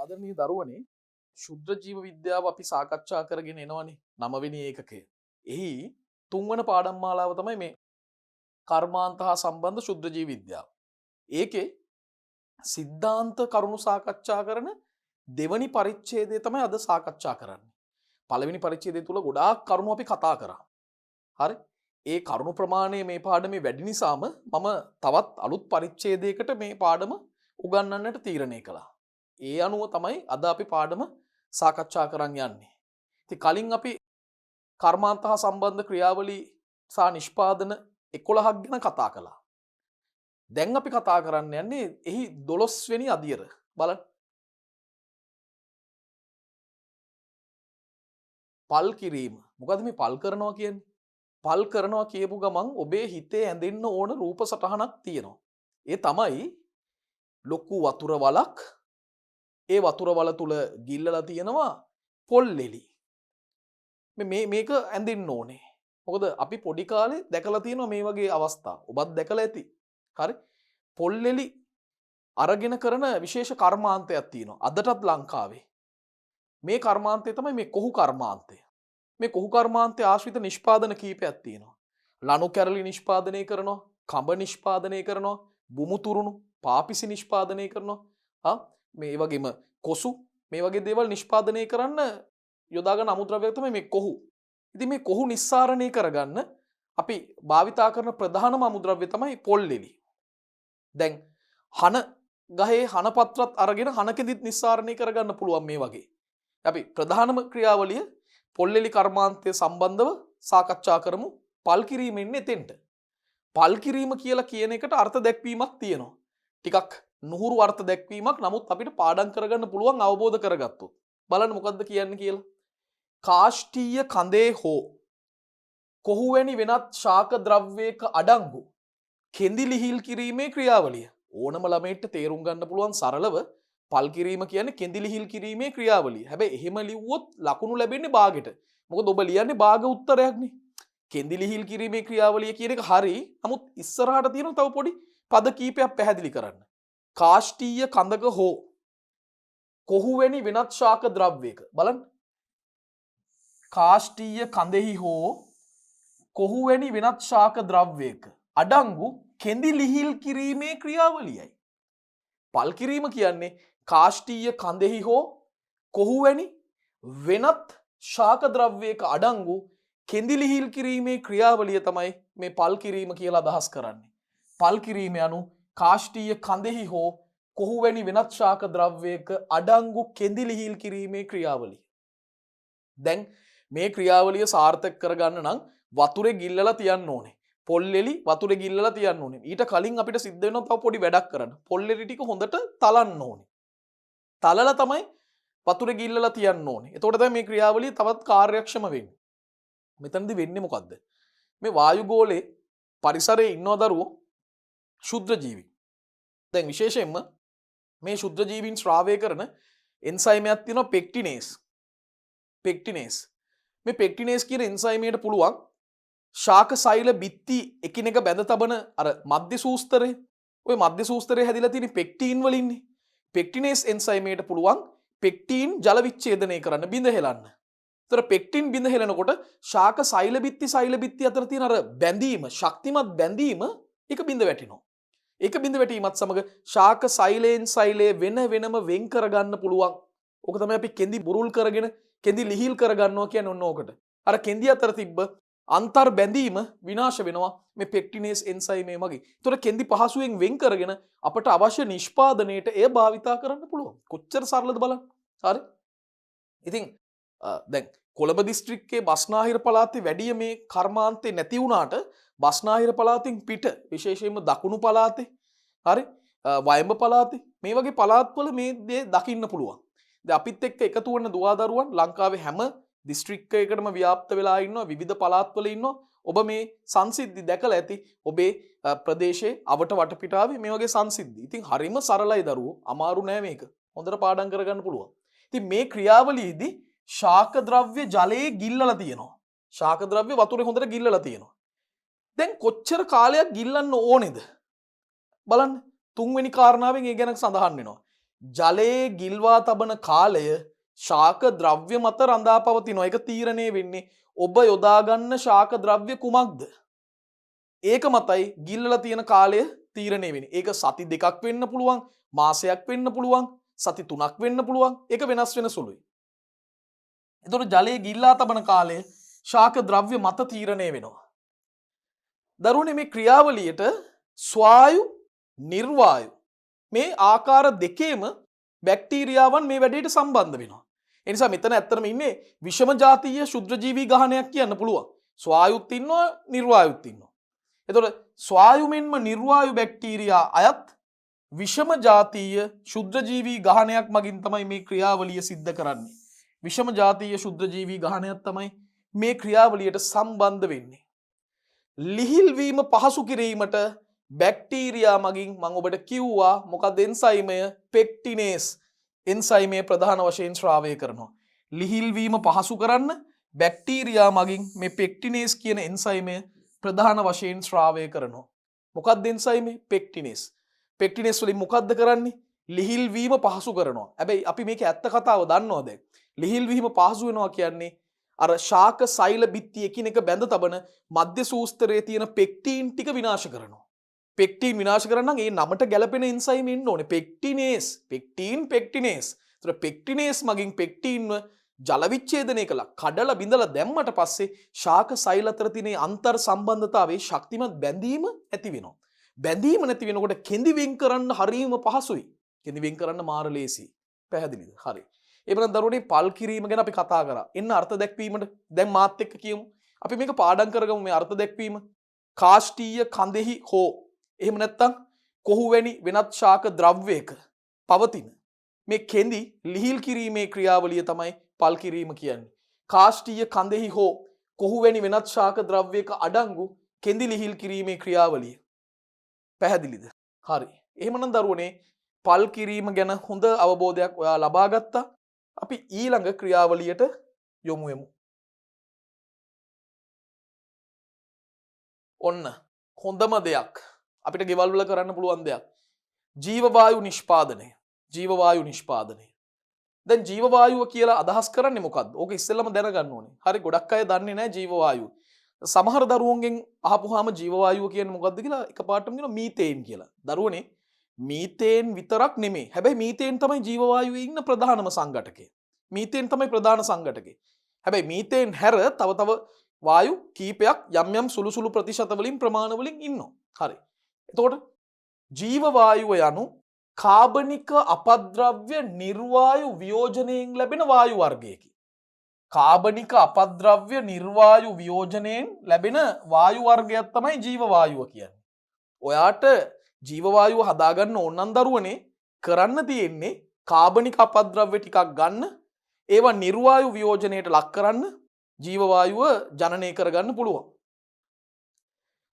ආදරණීය දරුවනේ ශුද්ධ ජීව විද්‍යාව අපි සාකච්ඡා කරගෙන එනවනේ 9 වෙනි ඒකකය. එහි 3 වන පාඩම් මාලාව තමයි මේ කර්මාන්ත හා සම්බන්ධ ශුද්ධ ජීව විද්‍යාව. ඒකේ සිද්ධාන්ත කරුණු සාකච්ඡා කරන දෙවනි පරිච්ඡේදය තමයි අද සාකච්ඡා කරන්නේ. පළවෙනි පරිච්ඡේදය තුල ගොඩාක් කරුණු අපි කතා කරා. හරි? ඒ කරුණු ප්‍රමාණය මේ පාඩමේ වැඩි නිසාම මම තවත් අලුත් පරිච්ඡේදයකට මේ පාඩම උගන්වන්නට තීරණය කළා. ඒ අනුව තමයි අද අපි පාඩම සාකච්ඡා කරන්න යන්නේ. ඉතින් කලින් අපි කර්මාන්ත හා සම්බන්ධ ක්‍රියාවලි සහ නිෂ්පාදන 11ක් ගැන කතා කළා. දැන් අපි කතා කරන්න යන්නේ එහි 12 වෙනි අදියර. බලන්න. පල් කිරීම. මොකද මේ පල් කරනවා කියන්නේ? පල් කරනවා කියපු ගමන් ඔබේ හිතේ ඇඳෙන්න ඕන රූප සටහනක් තියෙනවා. ඒ තමයි ලොකු වතුර වලක්. ඒ වතුර වල තුල ගිල්ලලා තියෙනවා පොල් එලි. මේක ඇඳෙන්න ඕනේ. මොකද අපි පොඩි කාලේ දැකලා තියෙනවා මේ වගේ අවස්ථා. ඔබත් දැකලා ඇති. හරි? පොල් එලි අරගෙන කරන විශේෂ කර්මාන්තයක් තියෙනවා. අදටත් ලංකාවේ. මේ කර්මාන්තය තමයි මේ කොහු කර්මාන්තය. මේ කොහු කර්මාන්තයේ ආශ්‍රිත නිෂ්පාදන කීපයක් තියෙනවා. ලණු කැරලි නිෂ්පාදනය කරනවා, කඹ නිෂ්පාදනය කරනවා, බුමුතුරුණු, පාපිසි නිෂ්පාදනය කරනවා. මේ වගේම කොසු මේ වගේ දේවල් නිෂ්පාදනය කරන්න යොදාගන්න අමුද්‍රව්‍යයක් තමයි මේ කොහු. ඉතින් මේ කොහු නිස්සාරණය කරගන්න අපි භාවිතා කරන ප්‍රධානම අමුද්‍රව්‍ය තමයි පොල් එලි. දැන් හන ගහේ හන පත්‍රත් අරගෙන හනකෙදිත් නිස්සාරණය කරගන්න පුළුවන් මේ වගේ. අපි ප්‍රධානම ක්‍රියාවලිය පොල් එලි කර්මාන්තය සම්බන්ධව සාකච්ඡා කරමු. පල් කිරීම එන්නේ එතෙන්ට. පල් කිරීම කියලා කියන එකට අර්ථ දැක්වීමක් තියෙනවා. ටිකක් නුහුරු අර්ථ දැක්වීමක්. නමුත් අපිට පාඩම් කරගන්න පුළුවන් අවබෝධ කරගත්තොත්. බලන්න මොකද්ද කියන්නේ කියලා. කාෂ්ඨීය කඳේ හෝ කොහු වැනි වෙනත් ශාක ද්‍රව්‍යයක අඩංගු කෙඳි ලිහිල් කිරීමේ ක්‍රියාවලිය. ඕනම ළමයිට තේරුම් ගන්න පුළුවන් සරලව පල් කිරීම කියන්නේ කෙඳි ලිහිල් කිරීමේ ක්‍රියාවලිය. හැබැයි එහෙම ලිව්වොත් ලකුණු ලැබෙන්නේ භාගෙට. මොකද ඔබ ලියන්නේ භාග උත්තරයක්නේ. කෙඳි ලිහිල් කිරීමේ ක්‍රියාවලිය කියන එක හරි. නමුත් ඉස්සරහට තියෙන තව පොඩි පද කීපයක් පැහැදිලි කරන්න. කාෂ්ඨීය කඳක හෝ කොහු වැනි වෙනත් ශාක ද්‍රව්‍යයක. බලන්න. කාෂ්ඨීය කඳෙහි හෝ කොහු වැනි වෙනත් ශාක ද්‍රව්‍යයක අඩංගු කෙඳි ලිහිල් කිරීමේ ක්‍රියාවලියයි. පල් කිරීම කියන්නේ කාෂ්ඨීය කඳෙහි හෝ කොහු වැනි වෙනත් ශාක ද්‍රව්‍යයක අඩංගු කෙඳි ලිහිල් කිරීමේ ක්‍රියාවලිය තමයි මේ පල් කිරීම කියලා අදහස් කරන්නේ. පල් කිරීම යනු කාෂ්ඨීය කඳෙහි හෝ කොහු වැනි වෙනත් ශාක ද්‍රව්‍යයක අඩංගු කෙඳි ලිහිල් කිරීමේ ක්‍රියාවලිය. දැන් මේ ක්‍රියාවලිය සාර්ථක කරගන්න නම් වතුරේ ගිල්ලලා තියන්න ඕනේ. පොල් එලි වතුරේ ගිල්ලලා තියන්න ඕනේ. ඊට කලින් අපිට සිද්ධ වෙනවා තව පොඩි වැඩක් කරන්න. පොල් එලි ටික හොඳට තලන්න ඕනේ. තලලා තමයි වතුරේ ගිල්ලලා තියන්න ඕනේ. එතකොට තමයි මේ ක්‍රියාවලිය තවත් කාර්යක්ෂම වෙන්නේ. මෙතනදී වෙන්නේ මොකද්ද? මේ වායුගෝලයේ පරිසරයේ ඉන්නව දරුවෝ ශුද්ධ ජීවි. දැන් විශේෂයෙන්ම මේ ශුද්ධ ජීවීන් ශ්‍රාවය කරන එන්සයිමයක් තියෙනවා පෙක්ටිනේස්. පෙක්ටිනේස්. මේ පෙක්ටිනේස් කියන එන්සයිමයට පුළුවන් ශාක සෛල බිත්ති එකිනෙක බැඳ තබන අර මධ්‍ය සූස්තරය. ওই මධ්‍ය සූස්තරය හැදිලා තියෙන පෙක්ටින් වලින්නේ. පෙක්ටිනේස් එන්සයිමයට පුළුවන් පෙක්ටින් ජල විච්ඡේදනය කරන්න බිඳ හෙලන්න. ඒතර පෙක්ටින් බිඳ හෙලනකොට ශාක සෛල බිත්ති අතර තියෙන අර බැඳීම, ශක්තිමත් බැඳීම එක බිඳ වැටෙනවා. ඒක බිඳ වැටීමත් සමග ශාක සෛලයෙන් සෛලය වෙන වෙනම වෙන් කරගන්න පුළුවන්. ඕක තමයි අපි කෙඳි බුරුල් කරගෙන කෙඳි ලිහිල් කරගන්නවා කියන්නේ ඔන්න ඕකට. අර කෙඳි අතර තිබ්බ අන්තර් බැඳීම විනාශ වෙනවා මේ පෙක්ටිනේස් එන්සයිමේ මගින්. ඒතර කෙඳි පහසුවෙන් වෙන් කරගෙන අපට අවශ්‍ය නිෂ්පාදනයේට එය භාවිතා කරන්න පුළුවන්. කොච්චර සරලද බලන්න. හරි? ඉතින් දැන් කොළඹ දිස්ත්‍රික්කයේ බස්නාහිර පළාතේ වැඩි මේ කර්මාන්තේ නැති වුණාට බස්නාහිර පළාතින් පිට විශේෂයෙන්ම දකුණු පළාතේ හරි වයඹ පළාතේ මේ වගේ පළාත්වල මේ දේ දකින්න පුළුවන්. දැන් අපිත් එක්ක එකතු වෙන දුවදරුවන් ලංකාවේ හැම දිස්ත්‍රික්කයකටම ව්‍යාප්ත වෙලා ඉන්නවා විවිධ පළාත්වල ඉන්නවා. ඔබ මේ සංසිද්ධි දැකලා ඇති ඔබේ ප්‍රදේශයේ අවට වටපිටාවේ මේ වගේ සංසිද්ධි. ඉතින් හරිම සරලයි දරුවෝ. අමාරු නෑ මේක. හොඳට පාඩම් කරගන්න පුළුවන්. ඉතින් මේ ක්‍රියාවලියේදී ශාක ද්‍රව්‍ය ජලයේ ගිල්ලලා තියෙනවා. ශාක ද්‍රව්‍ය වතුරේ හොඳට ගිල්ලලා තියෙනවා. දැන් කොච්චර කාලයක් ගිල්ලන්න ඕනේද? බලන්න. තුන්වෙනි කාරණාවෙන් ඒ ගැන සඳහන් වෙනවා. ජලයේ ගිල්වා තබන කාලය ශාක ද්‍රව්‍ය මත රඳා පවතිනවා. ඒක තීරණය වෙන්නේ ඔබ යොදාගන්න ශාක ද්‍රව්‍ය කුමක්ද? ඒක මතයි ගිල්ලලා තියෙන කාලය තීරණය වෙන්නේ. ඒක සති 2ක් වෙන්න පුළුවන්, මාසයක් වෙන්න පුළුවන්, සති 3ක් වෙන්න පුළුවන්. ඒක වෙනස් වෙන සුළුයි. එතකොට ජලයේ ගිල්ලා තබන කාලය ශාක ද්‍රව්‍ය මත තීරණය වෙනවා. දරුවනේ මේ ක්‍රියාවලියට ස්වායු නිර්වායු මේ ආකාර දෙකේම බැක්ටීරියාවන් මේ වැඩේට සම්බන්ධ වෙනවා. ඒ නිසා මෙතන ඇත්තටම ඉන්නේ විෂම ජාතීය ශුද්‍රජීවී ගහණයක් කියන්න පුළුවන්. ස්වායුත් ඉන්නවා නිර්වායුත් ඉන්නවා. එතකොට ස්වායු මෙන්ම නිර්වායු බැක්ටීරියා අයත් විෂම ජාතීය ශුද්‍රජීවී ගහණයක් මගින් තමයි මේ ක්‍රියාවලිය සිද්ධ කරන්නේ. විෂම ජාතීය ශුද්‍රජීවී ගහණයක් තමයි මේ ක්‍රියාවලියට සම්බන්ධ වෙන්නේ. ලිහිල් වීම පහසු කිරීමට බැක්ටීරියා මගින් මම ඔබට කිව්වා මොකක්ද එන්සයිමය පෙක්ටිනේස් එන්සයිමය ප්‍රධාන වශයෙන් ශ්‍රාවය කරනවා. ලිහිල් වීම පහසු කරන්න බැක්ටීරියා මගින් මේ පෙක්ටිනේස් කියන එන්සයිමය ප්‍රධාන වශයෙන් ශ්‍රාවය කරනවා. මොකක්ද එන්සයිමය පෙක්ටිනේස්? පෙක්ටිනේස් වලින් මොකක්ද කරන්නේ? ලිහිල් වීම පහසු කරනවා. හැබැයි අපි මේක ඇත්ත කතාව දන්නවද? ලිහිල් වීම පහසු වෙනවා කියන්නේ අර ශාක සෛල බිත්ති එකිනෙක බැඳ තබන මධ්‍ය සූස්තරයේ තියෙන පෙක්ටින් ටික විනාශ කරනවා. පෙක්ටින් විනාශ කරන්න නම් ඒ නමට ගැලපෙන එන්සයිම් ඉන්න ඕනේ. පෙක්ටිනේස්, පෙක්ටිනේස්. ඒතර පෙක්ටිනේස් මගින් පෙක්ටින්ව ජල විච්ඡේදනය කළා. කඩලා බිඳලා දැම්මට පස්සේ ශාක සෛල අතර තියෙන අන්තර් සම්බන්ධතාවයේ ශක්තිමත් බැඳීම ඇති වෙනවා. බැඳීම නැති වෙනකොට කෙඳි වෙන් කරන්න හරියම පහසුයි. කෙඳි වෙන් කරන්න මාර ලේසි. පැහැදිලිද? හරි. එබැවින් දරුවනේ පල් කිරීම ගැන අපි කතා කරා. එන්න අර්ථ දැක්වීමට දැන් මාත් එක්ක කියමු. අපි මේක පාඩම් කරගමු මේ අර්ථ දැක්වීම. කාෂ්ඨීය කඳෙහි හෝ එහෙම නැත්නම් කොහු වැනි වෙනත් ශාක ද්‍රව්‍යයක පවතින මේ කෙඳි ලිහිල් කිරීමේ ක්‍රියාවලිය තමයි පල් කිරීම කියන්නේ. කාෂ්ඨීය කඳෙහි හෝ කොහු වැනි වෙනත් ශාක ද්‍රව්‍යයක අඩංගු කෙඳි ලිහිල් කිරීමේ ක්‍රියාවලිය. පැහැදිලිද? හරි. එහෙමනම් දරුවනේ පල් කිරීම ගැන හොඳ අවබෝධයක් ඔයා ලබා ගත්තා. අපි ඊළඟ ක්‍රියාවලියට යොමු වෙමු. ඔන්න හොඳම දෙයක් අපිට ගෙවල් වල කරන්න පුළුවන් දෙයක්. ජීව වායු නිෂ්පාදනය. ජීව වායු නිෂ්පාදනය. දැන් ජීව වායුව කියලා අදහස් කරන්නේ මොකද්ද? ඕක ඉස්සෙල්ලම දැනගන්න ඕනේ. හරි ගොඩක් අය දන්නේ නැහැ ජීව වායුව. සමහර දරුවෝන්ගෙන් අහපුවාම ජීව වායුව කියන්නේ මොකද්ද කියලා එකපාරටම කියනවා මීතේන් කියලා. දරුවනේ මීතේන් විතරක් නෙමෙයි. හැබැයි මීතේන් තමයි ජීව වායුවේ ඉන්න ප්‍රධානම සංඝටකය. මීතේන් තමයි ප්‍රධාන සංඝටකය. හැබැයි මීතේන් හැර තව වායු කීපයක් යම් යම් සුළු සුළු ප්‍රතිශත වලින් ප්‍රමාණ වලින් ඉන්නවා. හරි. එතකොට ජීව වායුව යනු කාබනික අපද්‍රව්‍ය නිර්වායු වියෝජනයෙන් ලැබෙන වායු වර්ගයකි. කාබනික අපද්‍රව්‍ය නිර්වායු වියෝජනයෙන් ලැබෙන වායු වර්ගයක් තමයි ජීව වායුව කියන්නේ. ඔයාට ජීව වායුව හදාගන්න ඕන නම් දරුවනේ කරන්න තියෙන්නේ කාබනික අපද්‍රව්‍ය ටිකක් ගන්න ඒවා නිර්වායු වියෝජනයට ලක් කරන්න ජීව වායුව ජනනය කරගන්න පුළුවන්.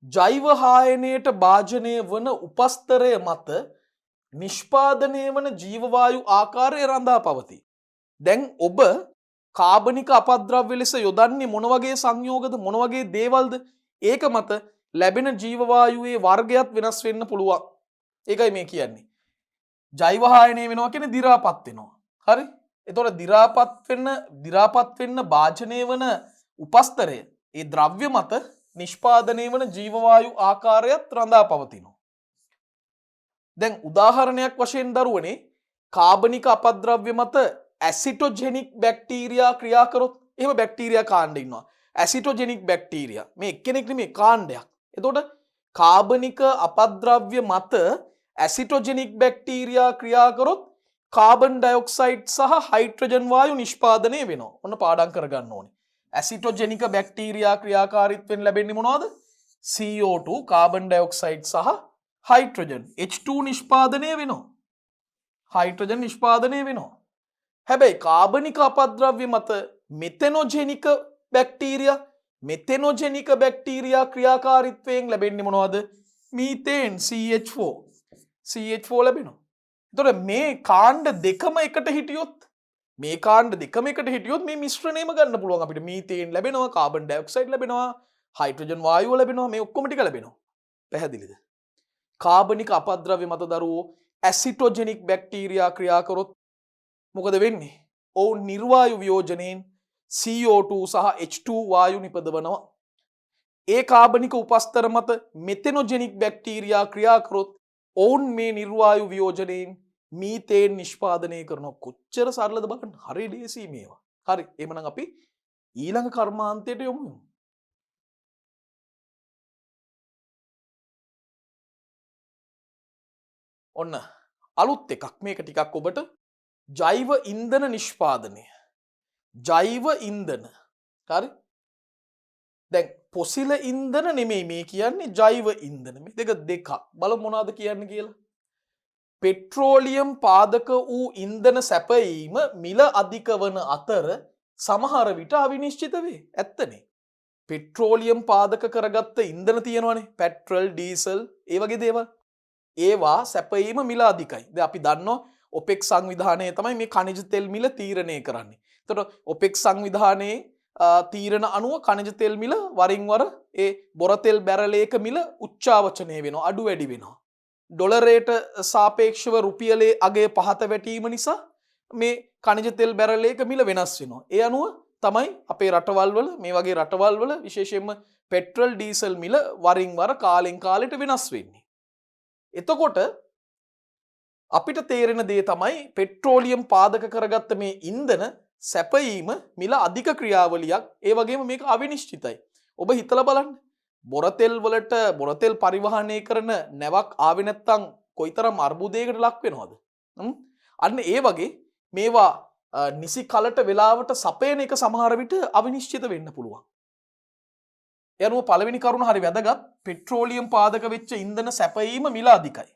ජෛව හායනයට භාජනය වන උපස්තරය මත නිෂ්පාදනය වන ජීව වායු ආකාරය රඳා පවතී. දැන් ඔබ කාබනික අපද්‍රව්‍ය ලෙස යොදන්නේ මොන වගේ සංයෝගද මොන වගේ දේවල්ද? ඒක මත ලැබෙන ජීව වායුවේ වර්ගයත් වෙනස් වෙන්න පුළුවන්. ඒකයි මේ කියන්නේ. ජෛව හායනය වෙනවා කියන්නේ දි รา පත් වෙනවා. හරි? එතකොට දි รา පත් වෙන්න භාජනය වන උපස්තරය ඒ ද්‍රව්‍ය මත නිෂ්පාදනය වන ජීව වායු ආකාරයත් රඳා පවතිනවා. දැන් උදාහරණයක් වශයෙන් දරුවනේ කාබනික අපද්‍රව්‍ය මත ඇසිටෝජෙනික් බැක්ටීරියා ක්‍රියා කරොත් එහෙම බැක්ටීරියා කාණ්ඩ ඉන්නවා. ඇසිටෝජෙනික් බැක්ටීරියා මේ එක්කෙනෙක් නෙමෙයි කාණ්ඩයක්. එතකොට කාබනික අපද්‍රව්‍ය මත ඇසිටෝජෙනික් බැක්ටීරියා ක්‍රියා කරොත් කාබන් ඩයොක්සයිඩ් සහ හයිඩ්‍රජන් වායු නිෂ්පාදනය වෙනවා. ඔන්න පාඩම් කරගන්න ඕනේ. ඇසිටෝජෙනික බැක්ටීරියා ක්‍රියාකාරීත්වයෙන් ලැබෙන්නේ මොනවද? CO2 කාබන් ඩයොක්සයිඩ් සහ හයිඩ්‍රජන් H2 නිෂ්පාදනය වෙනවා. හයිඩ්‍රජන් නිෂ්පාදනය වෙනවා. හැබැයි කාබනික අපද්‍රව්‍ය මත මෙතනොජෙනික බැක්ටීරියා ක්‍රියාකාරීත්වයෙන් ලැබෙන්නේ මොනවද? මීතේන් CH4 ලැබෙනවා. එතකොට මේ කාණ්ඩ දෙකම එකට හිටියොත් මේ මිශ්‍රණයම ගන්න පුළුවන් අපිට. මීතේන් ලැබෙනවා, කාබන් ඩයොක්සයිඩ් ලැබෙනවා, හයිඩ්‍රජන් වායුව ලැබෙනවා, මේ ඔක්කොම ටික ලැබෙනවා. පැහැදිලිද? කාබනික අපද්‍රව්‍ය මත දරුවෝ ඇසිටෝජෙනික් බැක්ටීරියා ක්‍රියා කරොත් මොකද වෙන්නේ? ඔවුන් නිර්වායු වියෝජනයෙන් CO2 සහ H2 වායු නිපදවනවා. ඒ කාබනික උපස්තර මත මෙතෙනොජෙනික් බැක්ටීරියා ක්‍රියා කරොත් ඔවුන් මේ නිර්වායු වියෝජනයෙන් මීතේන් නිෂ්පාදනය කරනවා. කොච්චර සරලද බලන්න. හරි ලේසි මේවා. හරි. එහෙනම් අපි ඊළඟ කර්මාන්තයට යමු. ඔන්න අලුත් එකක්. මේක ටිකක් ඔබට ජෛව ඉන්ධන නිෂ්පාදනය. ජෛව ඉන්ධන. හරි? දැන් පොසිල ඉන්ධන නෙමෙයි මේ කියන්නේ ජෛව ඉන්ධන. මේ දෙක. බලමු මොනවද කියන්නේ කියලා. පෙට්‍රෝලියම් පාදක වූ ඉන්ධන සැපයීම මිල අධික වන අතර සමහර විට අවිනිශ්චිත වේ. ඇත්තනේ. පෙට්‍රෝලියම් පාදක කරගත්ත ඉන්ධන තියෙනවනේ. පෙට්‍රල්, ඩීසල්, ඒ වගේ දේවල්. ඒවා සැපයීම මිල අධිකයි. දැන් අපි දන්නවා ඔපෙක් සංවිධානය තමයි මේ khනිජ තෙල් මිල තීරණය කරන්නේ. එතකොට ඔපෙක් සංවිධානයේ තීරණ අනුව khනිජ තෙල් මිල වරින් වර ඒ බොර තෙල් බැරලයක මිල උච්චාවචනය වෙනවා, අඩු වැඩි වෙනවා. ඩොලරයට සාපේක්ෂව රුපියලේ අගය පහත වැටීම නිසා මේ khනිජ තෙල් බැරලයක මිල වෙනස් වෙනවා. ඒ අනුව තමයි අපේ රටවල් වල මේ වගේ රටවල් වල විශේෂයෙන්ම පෙට්‍රල් ඩීසල් මිල වරින් වර කාලෙන් කාලෙට වෙනස් වෙන්නේ. එතකොට අපිට තේරෙන දේ තමයි පෙට්‍රෝලියම් පාදක කරගත්ත මේ ඉන්ධන සැපයීම මිල අධික ක්‍රියාවලියක්. ඒ වගේම මේක අවිනිශ්චිතයි. ඔබ හිතලා බලන්න. බොරතෙල් වලට බොරතෙල් පරිවහනය කරන නැවක් ආවේ නැත්තම් කොයිතරම් අර්බුදයකට ලක් වෙනවද? අන්න ඒ වගේ මේවා නිසි කලට වෙලාවට සපයන එක සමහර විට අවිනිශ්චිත වෙන්න පුළුවන්. ඒ අනුව පළවෙනි කරුණ හරි වැදගත්. පෙට්‍රෝලියම් පාදක වෙච්ච ඉන්ධන සැපයීම මිල අධිකයි.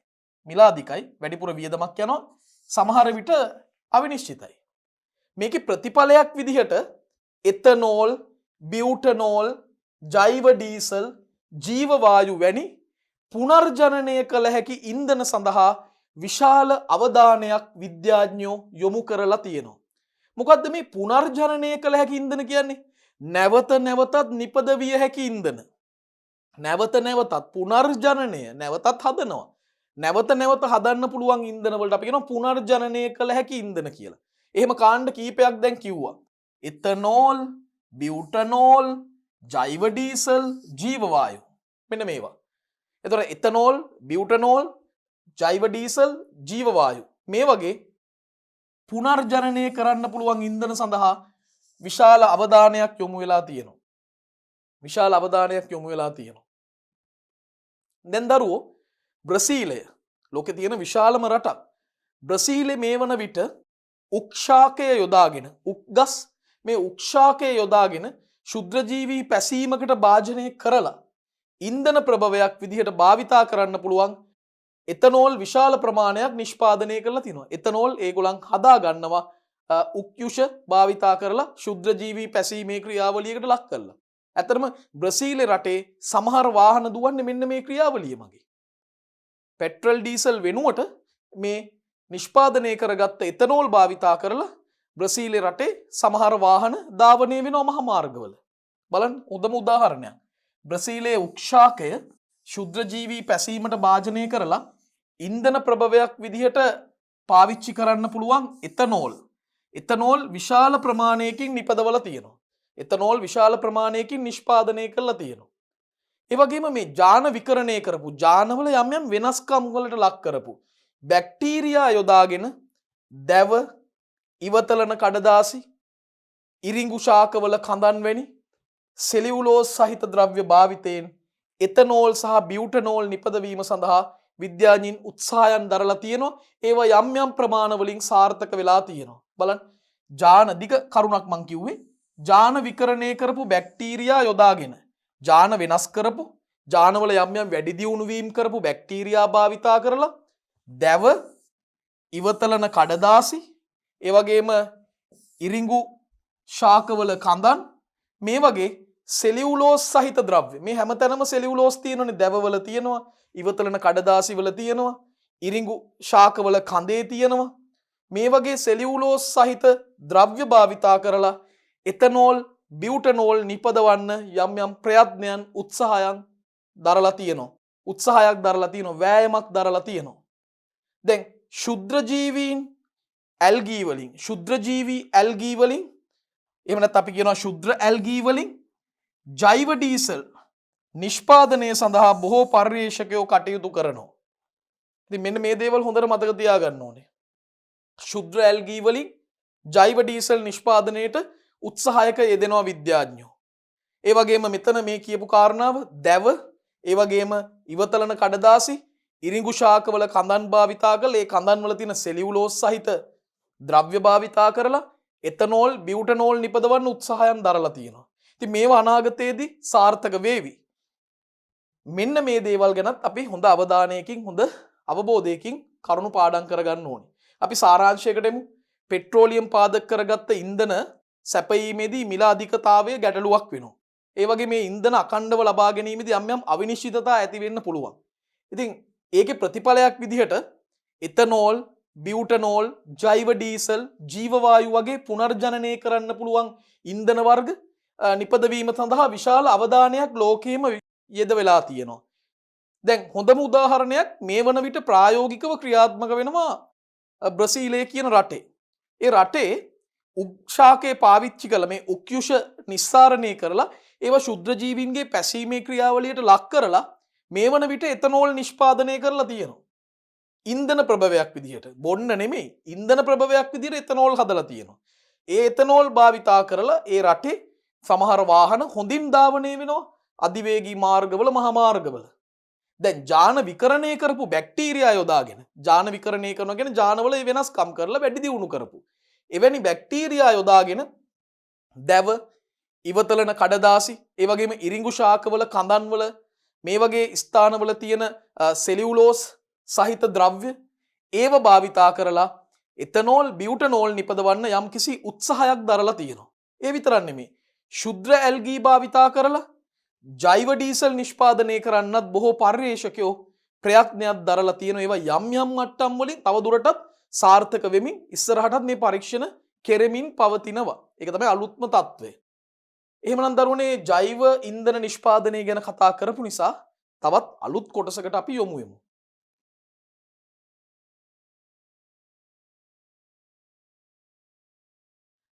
මිල අධිකයි. වැඩිපුර වියදමක් යනවා. සමහර විට අවිනිශ්චිතයි. මේකේ ප්‍රතිඵලයක් විදිහට එතනෝල්, බියුටනෝල්, ජෛව ඩීසල්, ජීව වායු වැනි පුනර්ජනනය කළ හැකි ඉන්ධන සඳහා විශාල අවධානයක් විද්‍යාඥයෝ යොමු කරලා තියෙනවා. මොකද්ද මේ පුනර්ජනනය කළ හැකි ඉන්ධන කියන්නේ? නැවත නැවතත් නිපදවිය හැකි ඉන්ධන. නැවත නැවතත් පුනර්ජනනය නැවතත් හදනවා. නැවත නැවත හදන්න පුළුවන් ඉන්ධන වලට අපි කියනවා පුනර්ජනනය කළ හැකි ඉන්ධන කියලා. එහෙම කාණ්ඩ කීපයක් දැන් කිව්වා. එතනෝල්, බියුටනෝල්, ජෛව ඩීසල්, ජීව වායු. මෙන්න මේවා. එතකොට එතනෝල්, බියුටනෝල්, ජෛව ඩීසල්, ජීව වායු. මේ වගේ පුනර්ජනනය කරන්න පුළුවන් ඉන්ධන සඳහා විශාල අවධානයක් යොමු වෙලා තියෙනවා. විශාල අවධානයක් යොමු වෙලා තියෙනවා. දැන් දරුවෝ බ්‍රසීලය ලෝකේ තියෙන විශාලම රටක්. බ්‍රසීලේ මේ වන විට උක්ෂාකය යොදාගෙන උක්ගස් මේ උක්ෂාකය යොදාගෙන ශුද්‍රජීවී පැසීමකට භාජනය කරලා ඉන්ධන ප්‍රභවයක් විදිහට භාවිතා කරන්න පුළුවන් එතනෝල් විශාල ප්‍රමාණයක් නිෂ්පාදනය කරලා තිනවා. එතනෝල් ඒගොල්ලන් හදා ගන්නවා උක්යුෂ භාවිතා කරලා ශුද්‍රජීවී පැසීමේ ක්‍රියාවලියකට ලක් කරලා. ඇත්තටම බ්‍රසීල් රටේ සමහර වාහන දුවන්නේ මෙන්න මේ ක්‍රියාවලිය මගේ. පෙට්‍රල් ඩීසල් වෙනුවට මේ නිෂ්පාදනය කරගත්ත එතනෝල් භාවිතා කරලා බ්‍රසීල් රටේ සමහර වාහන ධාවනය වෙනවා මහා මාර්ගවල. බලන්න උදම උදාහරණයක්. බ්‍රසීලයේ උක්ෂාකය ශුද්‍රජීවී පැසීමට භාජනය කරලා ඉන්ධන ප්‍රභවයක් විදිහට පාවිච්චි කරන්න පුළුවන් එතනෝල්. එතනෝල් විශාල ප්‍රමාණයකින් නිපදවලා තියෙනවා. එතනෝල් විශාල ප්‍රමාණයකින් නිෂ්පාදනය කරලා තියෙනවා. ඒ වගේම මේ ජාන විකරණය කරපු ජානවල යම් යම් වෙනස්කම් වලට ලක් කරපු බැක්ටීරියා යොදාගෙන දැව, ඉවතලන කඩදාසි, ඉරිඟු ශාකවල කඳන් වැනි සෙලියුලෝස් සහිත ද්‍රව්‍ය භාවිතයෙන් එතනෝල් සහ බියුටනෝල් නිපදවීම සඳහා විද්‍යාඥයින් උත්සාහයන් දරලා තියෙනවා. ඒවා යම් යම් ප්‍රමාණ වලින් සාර්ථක වෙලා තියෙනවා. බලන්න ජාන දිග කරුණක් මං කිව්වේ. ජාන විකරණය කරපු බැක්ටීරියා යොදාගෙන ජාන වෙනස් කරපු ජානවල යම් යම් වැඩි දියුණු වීම කරපු බැක්ටීරියා භාවිතා කරලා දැව, ඉවතලන කඩදාසි, ඒ වගේම ඉරිඟු ශාකවල කඳන් මේ වගේ සෙලියුලෝස් සහිත ද්‍රව්‍ය. මේ හැමතැනම සෙලියුලෝස් තියෙනවනේ. දැවවල තියෙනවා, ඉවතලන කඩදාසි වල තියෙනවා, ඉරිඟු ශාකවල කඳේ තියෙනවා. මේ වගේ සෙලියුලෝස් සහිත ද්‍රව්‍ය භාවිතා කරලා එතනෝල්, බියුටනෝල් නිපදවන්න යම් යම් ප්‍රයත්නයන් උත්සාහයක් දරලා තියෙනවා. වෑයමක් දරලා තියෙනවා. දැන් ශුද්‍රජීවීන් ඇල්ගී වලින් ශුද්‍රජීවී ඇල්ගී වලින් එහෙම නැත්නම් අපි කියනවා ශුද්‍ර ඇල්ගී වලින් ජෛව ඩීසල් නිෂ්පාදනය සඳහා බොහෝ පර්යේෂකයෝ කටයුතු කරනවා. ඉතින් මෙන්න මේ දේවල් හොඳට මතක තියාගන්න ඕනේ. ශුද්‍ර ඇල්ගී වලින් ජෛව ඩීසල් නිෂ්පාදනයට උත්සාහයක යෙදෙනවා විද්‍යාඥයෝ. ඒ වගේම මෙතන මේ කියපු කාරණාව දැව, ඒ වගේම ඉවතලන කඩදාසි, ඉරිඟු ශාකවල කඳන් භාවිතා කරලා ඒ කඳන් වල තියෙන සෙලියුලෝස් සහිත ද්‍රව්‍ය භාවිතා කරලා එතනෝල්, බියුටනෝල් නිපදවන්න උත්සාහයන් දරලා තියෙනවා. ඉතින් මේවා අනාගතයේදී සාර්ථක වේවි. මෙන්න මේ දේවල් ගැනත් අපි හොඳ අවධානයකින් හොඳ අවබෝධයකින් කරුණු පාඩම් කරගන්න ඕනේ. අපි සාරාංශයකට එමු. පෙට්‍රෝලියම් පාදක කරගත්ත ඉන්ධන සැපයීමේදී මිල අධිකතාවය ගැටලුවක් වෙනවා. ඒ වගේ මේ ඉන්ධන අඛණ්ඩව ලබා ගැනීමේදී යම් යම් අවිනිශ්චිතතා ඇති වෙන්න පුළුවන්. ඉතින් ඒකේ ප්‍රතිඵලයක් විදිහට එතනෝල්, බියුටනෝල්, ජෛව ඩීසල්, ජීව වායු වගේ පුනර්ජනනය කරන්න පුළුවන් ඉන්ධන වර්ග නිපදවීම සඳහා විශාල අවධානයක් ලෝකයේම යෙද වෙලා තියෙනවා. දැන් හොඳම උදාහරණයක් මේ වන විට ප්‍රායෝගිකව ක්‍රියාත්මක වෙනවා බ්‍රසීලය කියන රටේ. ඒ රටේ උක්ෂාකය පාවිච්චි කළ මේ උක්යුෂ නිස්සාරණය කරලා ඒවා ශුද්‍රජීවීන්ගේ පැසීමේ ක්‍රියාවලියට ලක් කරලා මේ වන විට එතනෝල් නිෂ්පාදනය කරලා තියෙනවා. ඉන්ධන ප්‍රභවයක් විදිහට. බොන්න නෙමෙයි. ඉන්ධන ප්‍රභවයක් විදිහට එතනෝල් හදලා තියෙනවා. ඒ එතනෝල් භාවිතා කරලා ඒ රටේ සමහර වාහන හොඳින් ධාවනය වෙනවා අධිවේගී මාර්ගවල, මහා මාර්ගවල. දැන් ජාන විකරණය කරපු බැක්ටීරියා යොදාගෙන ජාන විකරණය කරනවා කියන්නේ ජානවල වෙනස්කම් කරලා වැඩි දියුණු කරපු එවැනි බැක්ටීරියා යොදාගෙන දැව, ඉවතලන කඩදාසි, ඒ වගේම ඉරිඟු ශාකවල කඳන්වල මේ වගේ ස්ථානවල තියෙන සෙලියුලෝස් සහිත ද්‍රව්‍ය ඒව භාවිතා කරලා එතනෝල්, බියුටනෝල් නිපදවන්න යම්කිසි උත්සාහයක් දරලා තියෙනවා. ඒ විතරක් නෙමෙයි. ශුද්‍ර ඇල්ගී භාවිතා කරලා ජෛව ඩීසල් නිෂ්පාදනය කරන්නත් බොහෝ පර්යේෂකයෝ ප්‍රයත්නයක් දරලා තියෙනවා. ඒවා යම් යම් මට්ටම් වලින් තව දුරටත් සාර්ථක වෙමින් ඉස්සරහටත් මේ පරීක්ෂණ කෙරෙමින් පවතිනවා. ඒක තමයි අලුත්ම තත්ත්වය. එහෙමනම් දරුවනේ ජෛව ඉන්ධන නිෂ්පාදනය ගැන කතා කරපු නිසා තවත් අලුත් කොටසකට අපි යොමු වෙමු.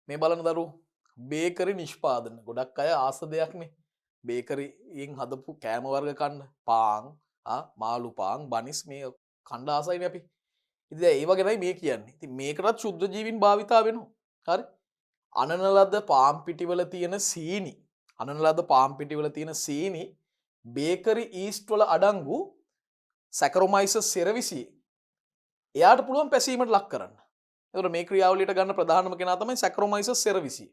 මේ බලන දරුවෝ බේකරි නිෂ්පාදන ගොඩක් අය ආස දෙයක්නේ. බේකරියෙන් හදපු කෑම වර්ග කන්න පාන්, මාළු පාන්, බනිස් මේ කණ්ඩ ආසයිනේ අපි. ඉතින් ඒව ගැනයි මේ කියන්නේ. ඉතින් මේකටත් ශුද්ධ ජීවීන් භාවිතා වෙනවා. හරි? අනන ලද පාන් පිටිවල තියෙන සීනි, බේකරි ඊස්ට් වල අඩංගු සැකරොමයිසස් සෙරවිසි එයාට පුළුවන් පැසීමට ලක් කරන්න. ඒතකොට මේ ක්‍රියාවලියට ගන්න ප්‍රධානම කෙනා තමයි සැකරොමයිසස් සෙරවිසි.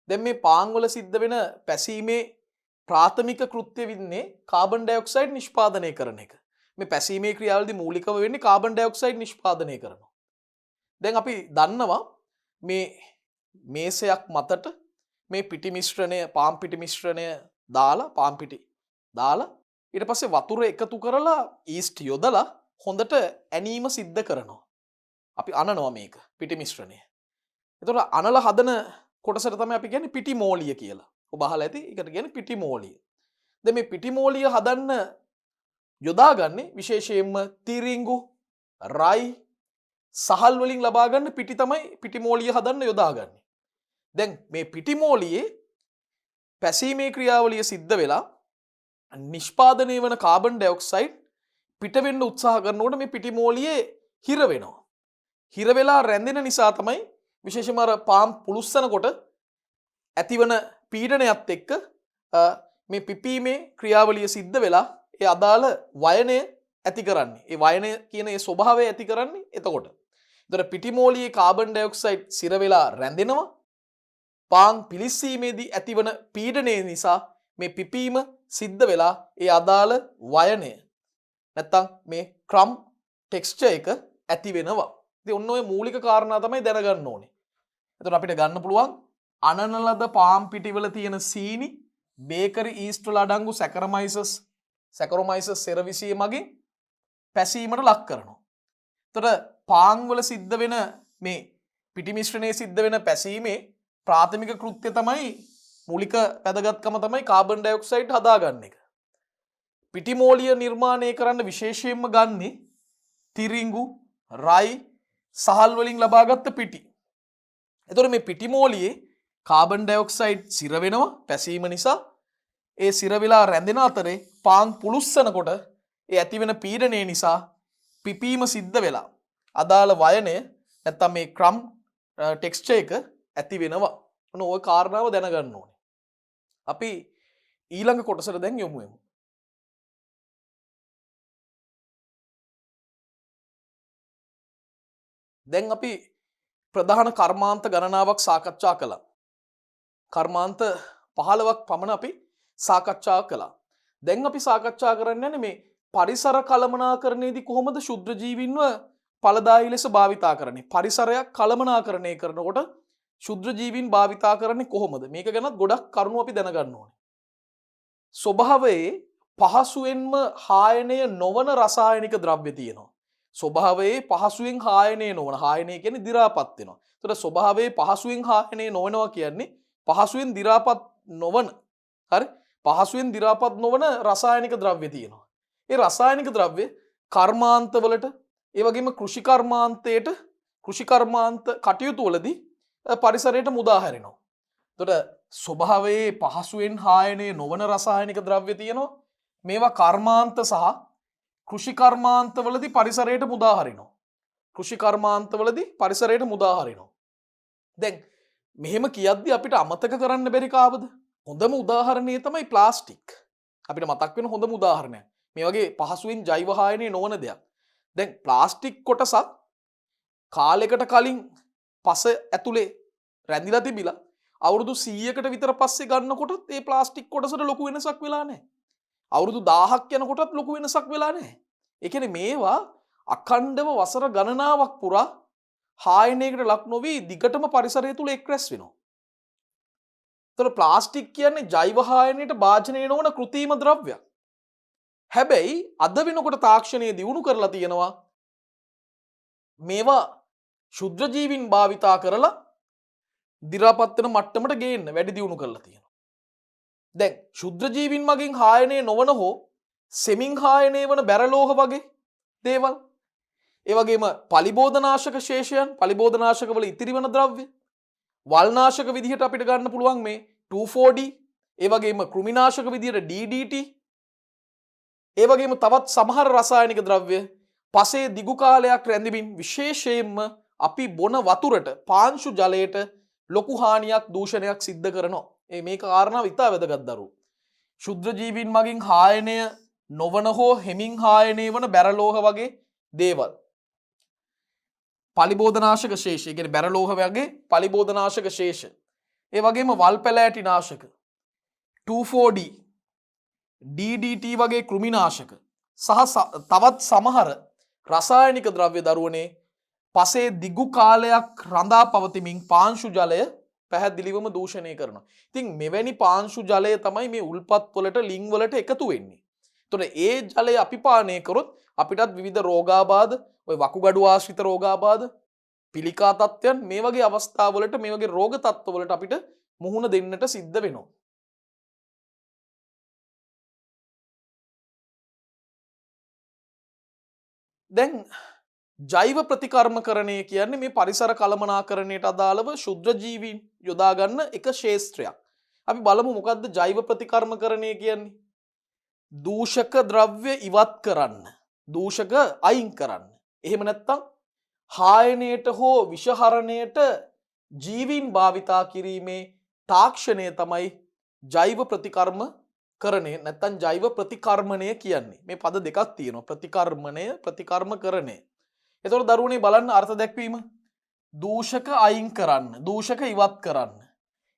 දැන් මේ පාන් වල සිද්ධ වෙන පැසීමේ ප්‍රාථමික කෘත්‍ය වින්නේ කාබන් ඩයොක්සයිඩ් නිෂ්පාදනය කරන එක. මේ පැසීමේ ක්‍රියාවලදී මූලිකව වෙන්නේ කාබන් ඩයොක්සයිඩ් නිෂ්පාදනය කරනවා. දැන් අපි දන්නවා මේ මේසයක් මතට මේ පිටි මිශ්‍රණය, පාන් පිටි මිශ්‍රණය දාලා ඊට පස්සේ වතුර එකතු කරලා ඊස්ට් යොදලා හොඳට ඇනීම සිද්ධ කරනවා. අපි අනනවා මේක පිටි මිශ්‍රණය. එතකොට අනලා හදන කොටසට තමයි අපි කියන්නේ පිටි මෝලිය කියලා. ඔබ අහලා ඇති. ඒකට කියන්නේ පිටි මෝලිය. දැන් මේ පිටි මෝලිය හදන්න යොදාගන්නේ විශේෂයෙන්ම තිරිඟු, රයි, සහල් වලින් ලබා ගන්න පිටි තමයි පිටි මෝලිය හදන්න යොදාගන්නේ. දැන් මේ පිටි මෝලියේ පැසීමේ ක්‍රියාවලිය සිද්ධ වෙලා නිෂ්පාදනය වන කාබන් ඩයොක්සයිඩ් පිට වෙන්න උත්සාහ කරනකොට මේ පිටි මෝලියේ හිර වෙනවා. හිර වෙලා රැඳෙන නිසා තමයි විශේෂයෙන්ම අර පාම් පුලුස්සනකොට ඇතිවන පීඩනයත් එක්ක මේ පිපීමේ ක්‍රියාවලිය සිද්ධ වෙලා ඒ අදාළ වයනය ඇති කරන්නේ. ඒ වයනය කියන ඒ ස්වභාවය ඇති කරන්නේ එතකොට. ඒතර පිටි මෝලියේ කාබන් ඩයොක්සයිඩ් සිර වෙලා රැඳෙනවා. පාන් පිලිස්සීමේදී ඇතිවන පීඩනය නිසා මේ පිපීම සිද්ධ වෙලා ඒ අදාළ වයනය නැත්තම් මේ ක්‍රම් ටෙක්ස්චර් එක ඇති වෙනවා. ඉතින් ඔන්න ඔය මූලික කාරණා තමයි දැනගන්න ඕනේ. එතකොට අපිට ගන්න පුළුවන් අනන ලද පාන් පිටිවල තියෙන සීනි බේකරි ඊස්ට් වල අඩංගු සැකරොමයිසස් සෙරවිසිය මගින් පැසීමට ලක් කරනවා. එතකොට පාන් වල සිද්ධ වෙන මේ පිටි මිශ්‍රණයේ සිද්ධ වෙන පැසීමේ ප්‍රාථමික කෘත්‍ය තමයි මූලික වැදගත්කම තමයි කාබන් ඩයොක්සයිඩ් හදාගන්න එක. පිටි මෝලිය නිර්මාණය කරන්න විශේෂයෙන්ම ගන්නේ තිරිඟු, රයි සහල් වලින් ලබාගත්ත පිටි. එතකොට මේ පිටි මෝලියේ කාබන් ඩයොක්සයිඩ් සිර වෙනවා පැසීම නිසා. ඒ සිර වෙලා රැඳෙන අතරේ පාන් පුලුස්සනකොට ඒ ඇති වෙන පීඩනය නිසා පිපීම සිද්ධ වෙලා අදාළ වයනය නැත්තම් මේ ක්‍රම් ටෙක්ස්චර් එක ඇති වෙනවා. ඔන්න ওই කාරණාව දැනගන්න ඕනේ. අපි ඊළඟ කොටසට දැන් යමු. දැන් අපි ප්‍රධාන කර්මාන්ත ගණනාවක් සාකච්ඡා කළා. කර්මාන්ත 15ක් පමණ අපි සාකච්ඡා කළා. දැන් අපි සාකච්ඡා කරන්නේ මේ පරිසර කළමනාකරණයේදී කොහොමද ශුද්ධ ජීවීන්ව ඵලදායී ලෙස භාවිතා කරන්නේ? පරිසරයක් කළමනාකරණය කරනකොට ශුද්ධ ජීවීන් භාවිතා කරන්නේ කොහොමද? මේක ගැනත් ගොඩක් කරුණු අපි දැනගන්න ඕනේ. ස්වභාවයේ පහසුවෙන්ම හායනය නොවන රසායනික ද්‍රව්‍ය තියෙනවා. ස්වභාවයේ පහසුවෙන් හායනය නොවන, හායනය කියන්නේ දි รา පත් වෙනවා. ඒතර ස්වභාවයේ පහසුවෙන් හායනය නොවනවා කියන්නේ පහසුවෙන් දි รา පත් නොවන, හරි? පහසුවෙන් දි รา පත් නොවන රසායනික ද්‍රව්‍ය තියෙනවා. ඒ රසායනික ද්‍රව්‍ය කර්මාන්තවලට, ඒ වගේම කෘෂි කර්මාන්ත කටයුතු වලදී පරිසරයට මුදා හැරෙනවා. එතකොට ස්වභාවයේ පහසුවෙන් හායනය නොවන රසායනික ද්‍රව්‍ය තියෙනවා. මේවා කර්මාන්ත සහ කෘෂි කර්මාන්තවලදී පරිසරයට මුදා හරිනවා. කෘෂි කර්මාන්තවලදී පරිසරයට මුදා හරිනවා. දැන් මෙහෙම කියද්දි අපිට අමතක කරන්න බැරි කාවද? හොඳම උදාහරණය තමයි ප්ලාස්ටික්. අපිට මතක් වෙන හොඳම උදාහරණයක්. මේ වගේ පහසුවෙන් ජෛව හායනය නොවන දෙයක්. දැන් ප්ලාස්ටික් කොටසක් කාලයකට කලින් පස ඇතුලේ රැඳිලා තිබිලා අවුරුදු 100කට විතර පස්සේ ගන්නකොටත් ඒ ප්ලාස්ටික් කොටසට ලොකු වෙනසක් වෙලා නැහැ. අවුරුදු 1000ක් යනකොටත් ලොකු වෙනසක් වෙලා නැහැ. ඒ කියන්නේ මේවා අඛණ්ඩව වසර ගණනාවක් පුරා හායනයකට ලක් නොවි දිගටම පරිසරය තුල එක් රැස් වෙනවා. ඒතර ප්ලාස්ටික් කියන්නේ ජෛව හායනයට භාජනය නොවන කෘත්‍රිම ද්‍රව්‍යයක්. හැබැයි අද වෙනකොට තාක්ෂණය දියුණු කරලා තියෙනවා. මේවා ශුද්ධ ජීවීන් භාවිතා කරලා දි รา පත් වෙන මට්ටමට ගේන්න වැඩි දියුණු කරලා තියෙනවා. දැන් ශුද්ධ ජීවීන් මගින් හායනය නොවන හෝ සෙමින් හායනය වන බැරලෝහ වගේ දේවල්, ඒ වගේම පලිබෝධනාශක ශේෂයන්, පලිබෝධනාශක වල ඉතිරි වන ද්‍රව්‍ය, වල්නාශක විදිහට අපිට ගන්න පුළුවන් මේ 2,4-D, ඒ වගේම කෘමිනාශක විදිහට DDT, ඒ වගේම තවත් සමහර රසායනික ද්‍රව්‍ය පසේ දිගු කාලයක් රැඳෙමින් විශේෂයෙන්ම අපි බොන වතුරට, පාංශු ජලයට ලොකු හානියක්, දූෂණයක් සිද්ධ කරනවා. මේ කාරණාව ඉතා වැදගත් දරුවෝ. ශුද්ධ ජීවීන් මගින් හායනය නොවන හෝ හෙමින් හායනය වන බැරලෝහ වගේ දේවල්, පලිබෝධනාශක ශේෂ, ඒ කියන්නේ බැරලෝහ වගේ පලිබෝධනාශක ශේෂ, ඒ වගේම වල් පැලෑටි නාශක, 2,4-D, DDT වගේ කෘමිනාශක සහ තවත් සමහර රසායනික ද්‍රව්‍ය දරුවනේ පසේ දිගු කාලයක් රඳා පවතිමින් පාංශු ජලය පැහැදිලිවම දූෂණය කරනවා. ඉතින් මෙවැනි පාංශු ජලය තමයි මේ උල්පත් වලට, ලිං වලට එකතු වෙන්නේ. එතකොට ඒ ජලය අපි පානය කරොත් අපිටත් විවිධ රෝගාබාධ, ඔය වකුගඩු ආශ්‍රිත රෝගාබාධ, පිළිකා තත්ත්වයන්, මේ වගේ අවස්ථාවලට, මේ වගේ රෝග තත්ත්වවලට අපිට මුහුණ දෙන්නට සිද්ධ වෙනවා. දැන් ජෛව ප්‍රතිකර්මකරණය කියන්නේ මේ පරිසර කළමනාකරණයට අදාළව ශුද්ධ ජීවීන් යොදා ගන්න එක ක්ෂේත්‍රයක්. අපි බලමු මොකද්ද ජෛව ප්‍රතිකර්මකරණය කියන්නේ? දූෂක ද්‍රව්‍ය ඉවත් කරන්න, දූෂක අයින් කරන්න. එහෙම නැත්නම් හායනයට හෝ විෂහරණයට ජීවීන් භාවිතා කිරීමේ තාක්ෂණය තමයි ජෛව ප්‍රතිකර්මකරණය නැත්නම් ජෛව ප්‍රතිකර්මණය කියන්නේ. මේ පද දෙකක් තියෙනවා. ප්‍රතිකර්මණය, ප්‍රතිකර්මකරණය. එතකොට දරුවනේ බලන්න අර්ථ දැක්වීම. දූෂක අයින් කරන්න, දූෂක ඉවත් කරන්න.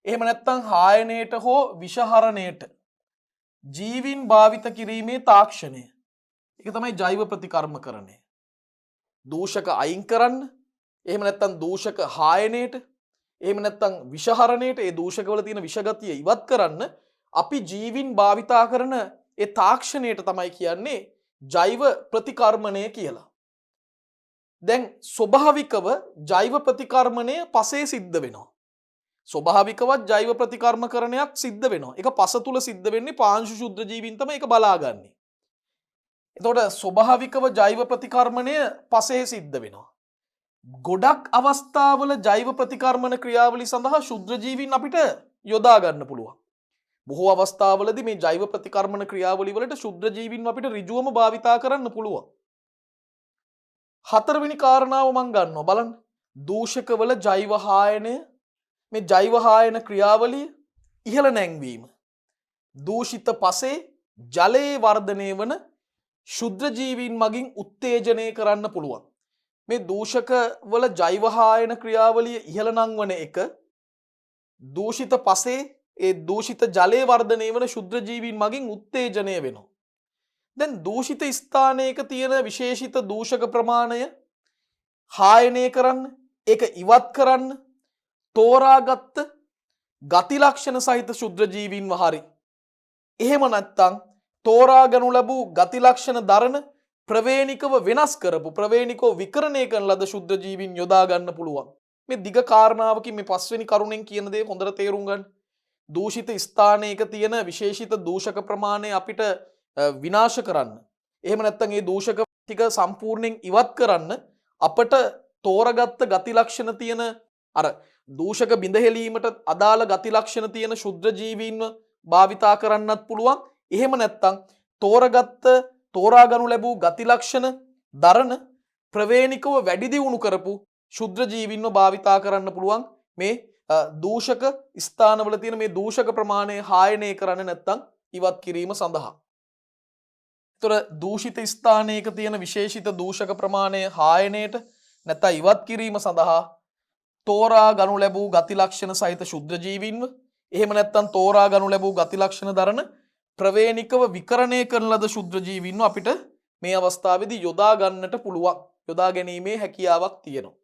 එහෙම නැත්නම් හායනයට හෝ විෂහරණයට ජීවීන් භාවිත කිරීමේ තාක්ෂණය. ඒක තමයි ජෛව ප්‍රතිකර්මකරණය. දූෂක අයින් කරන්න, එහෙම නැත්නම් දූෂක හායනයට, එහෙම නැත්නම් විෂහරණයට, ඒ දූෂකවල තියෙන විෂගතිය ඉවත් කරන්න අපි ජීවීන් භාවිතා කරන ඒ තාක්ෂණයට තමයි කියන්නේ ජෛව ප්‍රතිකර්මණය කියලා. දැන් ස්වභාවිකව ජෛව ප්‍රතිකර්මණය පසේ සිද්ධ වෙනවා. ස්වභාවිකවත් ජෛව ප්‍රතිකර්මකරණයක් සිද්ධ වෙනවා. ඒක පස තුල සිද්ධ වෙන්නේ පාංශු ශුද්ධ ජීවීන් තමයි ඒක බලාගන්නේ. එතකොට ස්වභාවිකව ජෛව ප්‍රතිකර්මණය පසේ සිද්ධ වෙනවා. ගොඩක් අවස්ථාවල ජෛව ප්‍රතිකර්මණ ක්‍රියාවලි සඳහා ශුද්‍ර ජීවීන් අපිට යොදා ගන්න පුළුවන්. බොහෝ අවස්ථාවලදී මේ ජෛව ප්‍රතිකර්මණ ක්‍රියාවලි වලට ශුද්‍ර ජීවීන් අපිට ඍජුවම භාවිතා කරන්න පුළුවන්. හතරවෙනි කාරණාව මම ගන්නවා බලන්න. දූෂකවල ජෛව හායනය, මේ ජෛව හායන ක්‍රියාවලිය ඉහළ නැංවීම. දූෂිත පසේ ජලයේ වර්ධනය වන ශුද්‍ර ජීවීන් මගින් උත්තේජනය කරන්න පුළුවන්. මේ දූෂක වල ජෛව හායන ක්‍රියාවලිය ඉහළ නංවන එක දූෂිත පසේ ඒ දූෂිත ජලයේ වර්ධනය වන ශුද්‍ර ජීවීන් මගින් උත්තේජනය වෙනවා. දැන් දූෂිත ස්ථානයක තියෙන විශේෂිත දූෂක ප්‍රමාණය හායනය කරන්න, ඒක ඉවත් කරන්න තෝරාගත්ත ගති ලක්ෂණ සහිත ශුද්‍ර ජීවීන්ව හරි එහෙම නැත්නම් තෝරාගනු ලැබූ ගති ලක්ෂණ දරන ප්‍රවේණිකව වෙනස් කරපු ප්‍රවේණිකව විකරණය කරන ලද ශුද්‍ර ජීවීන් යොදා ගන්න පුළුවන්. මේ දිග කාරණාවකින් මේ පස්වෙනි කරුණෙන් කියන දේ හොඳට තේරුම් ගන්න. දූෂිත ස්ථානයක තියෙන විශේෂිත දූෂක ප්‍රමාණය අපිට විනාශ කරන්න, එහෙම නැත්නම් ඒ දූෂක ටික සම්පූර්ණයෙන් ඉවත් කරන්න අපට තෝරගත්ත ගති ලක්ෂණ තියෙන අර දූෂක බිඳහෙලීමට අදාළ ගති ලක්ෂණ තියෙන ශුද්‍ර ජීවීන්ව භාවිතා කරන්නත් පුළුවන්. එහෙම නැත්නම් තෝරාගනු ලැබූ ගති ලක්ෂණ දරන ප්‍රවේණිකව වැඩි දියුණු කරපු ශුද්‍ර ජීවීන්ව භාවිතා කරන්න පුළුවන්. මේ දූෂක ස්ථානවල තියෙන මේ දූෂක ප්‍රමාණය හායනය කරන්න නැත්නම් ඉවත් කිරීම සඳහා. ඒතර දූෂිත ස්ථානයක තියෙන විශේෂිත දූෂක ප්‍රමාණය හායනයට නැත්නම් ඉවත් කිරීම සඳහා තෝරා ගනු ලැබූ ගති ලක්ෂණ සහිත ශුද්‍ර ජීවීන්ව, එහෙම නැත්නම් තෝරා ගනු ලැබූ ගති ලක්ෂණ දරන ප්‍රවේණිකව විකරණය කරන ලද ශුද්‍ර ජීවීන්ව අපිට මේ අවස්ථාවේදී යොදා ගන්නට පුළුවන්. යොදා ගැනීමේ හැකියාවක් තියෙනවා.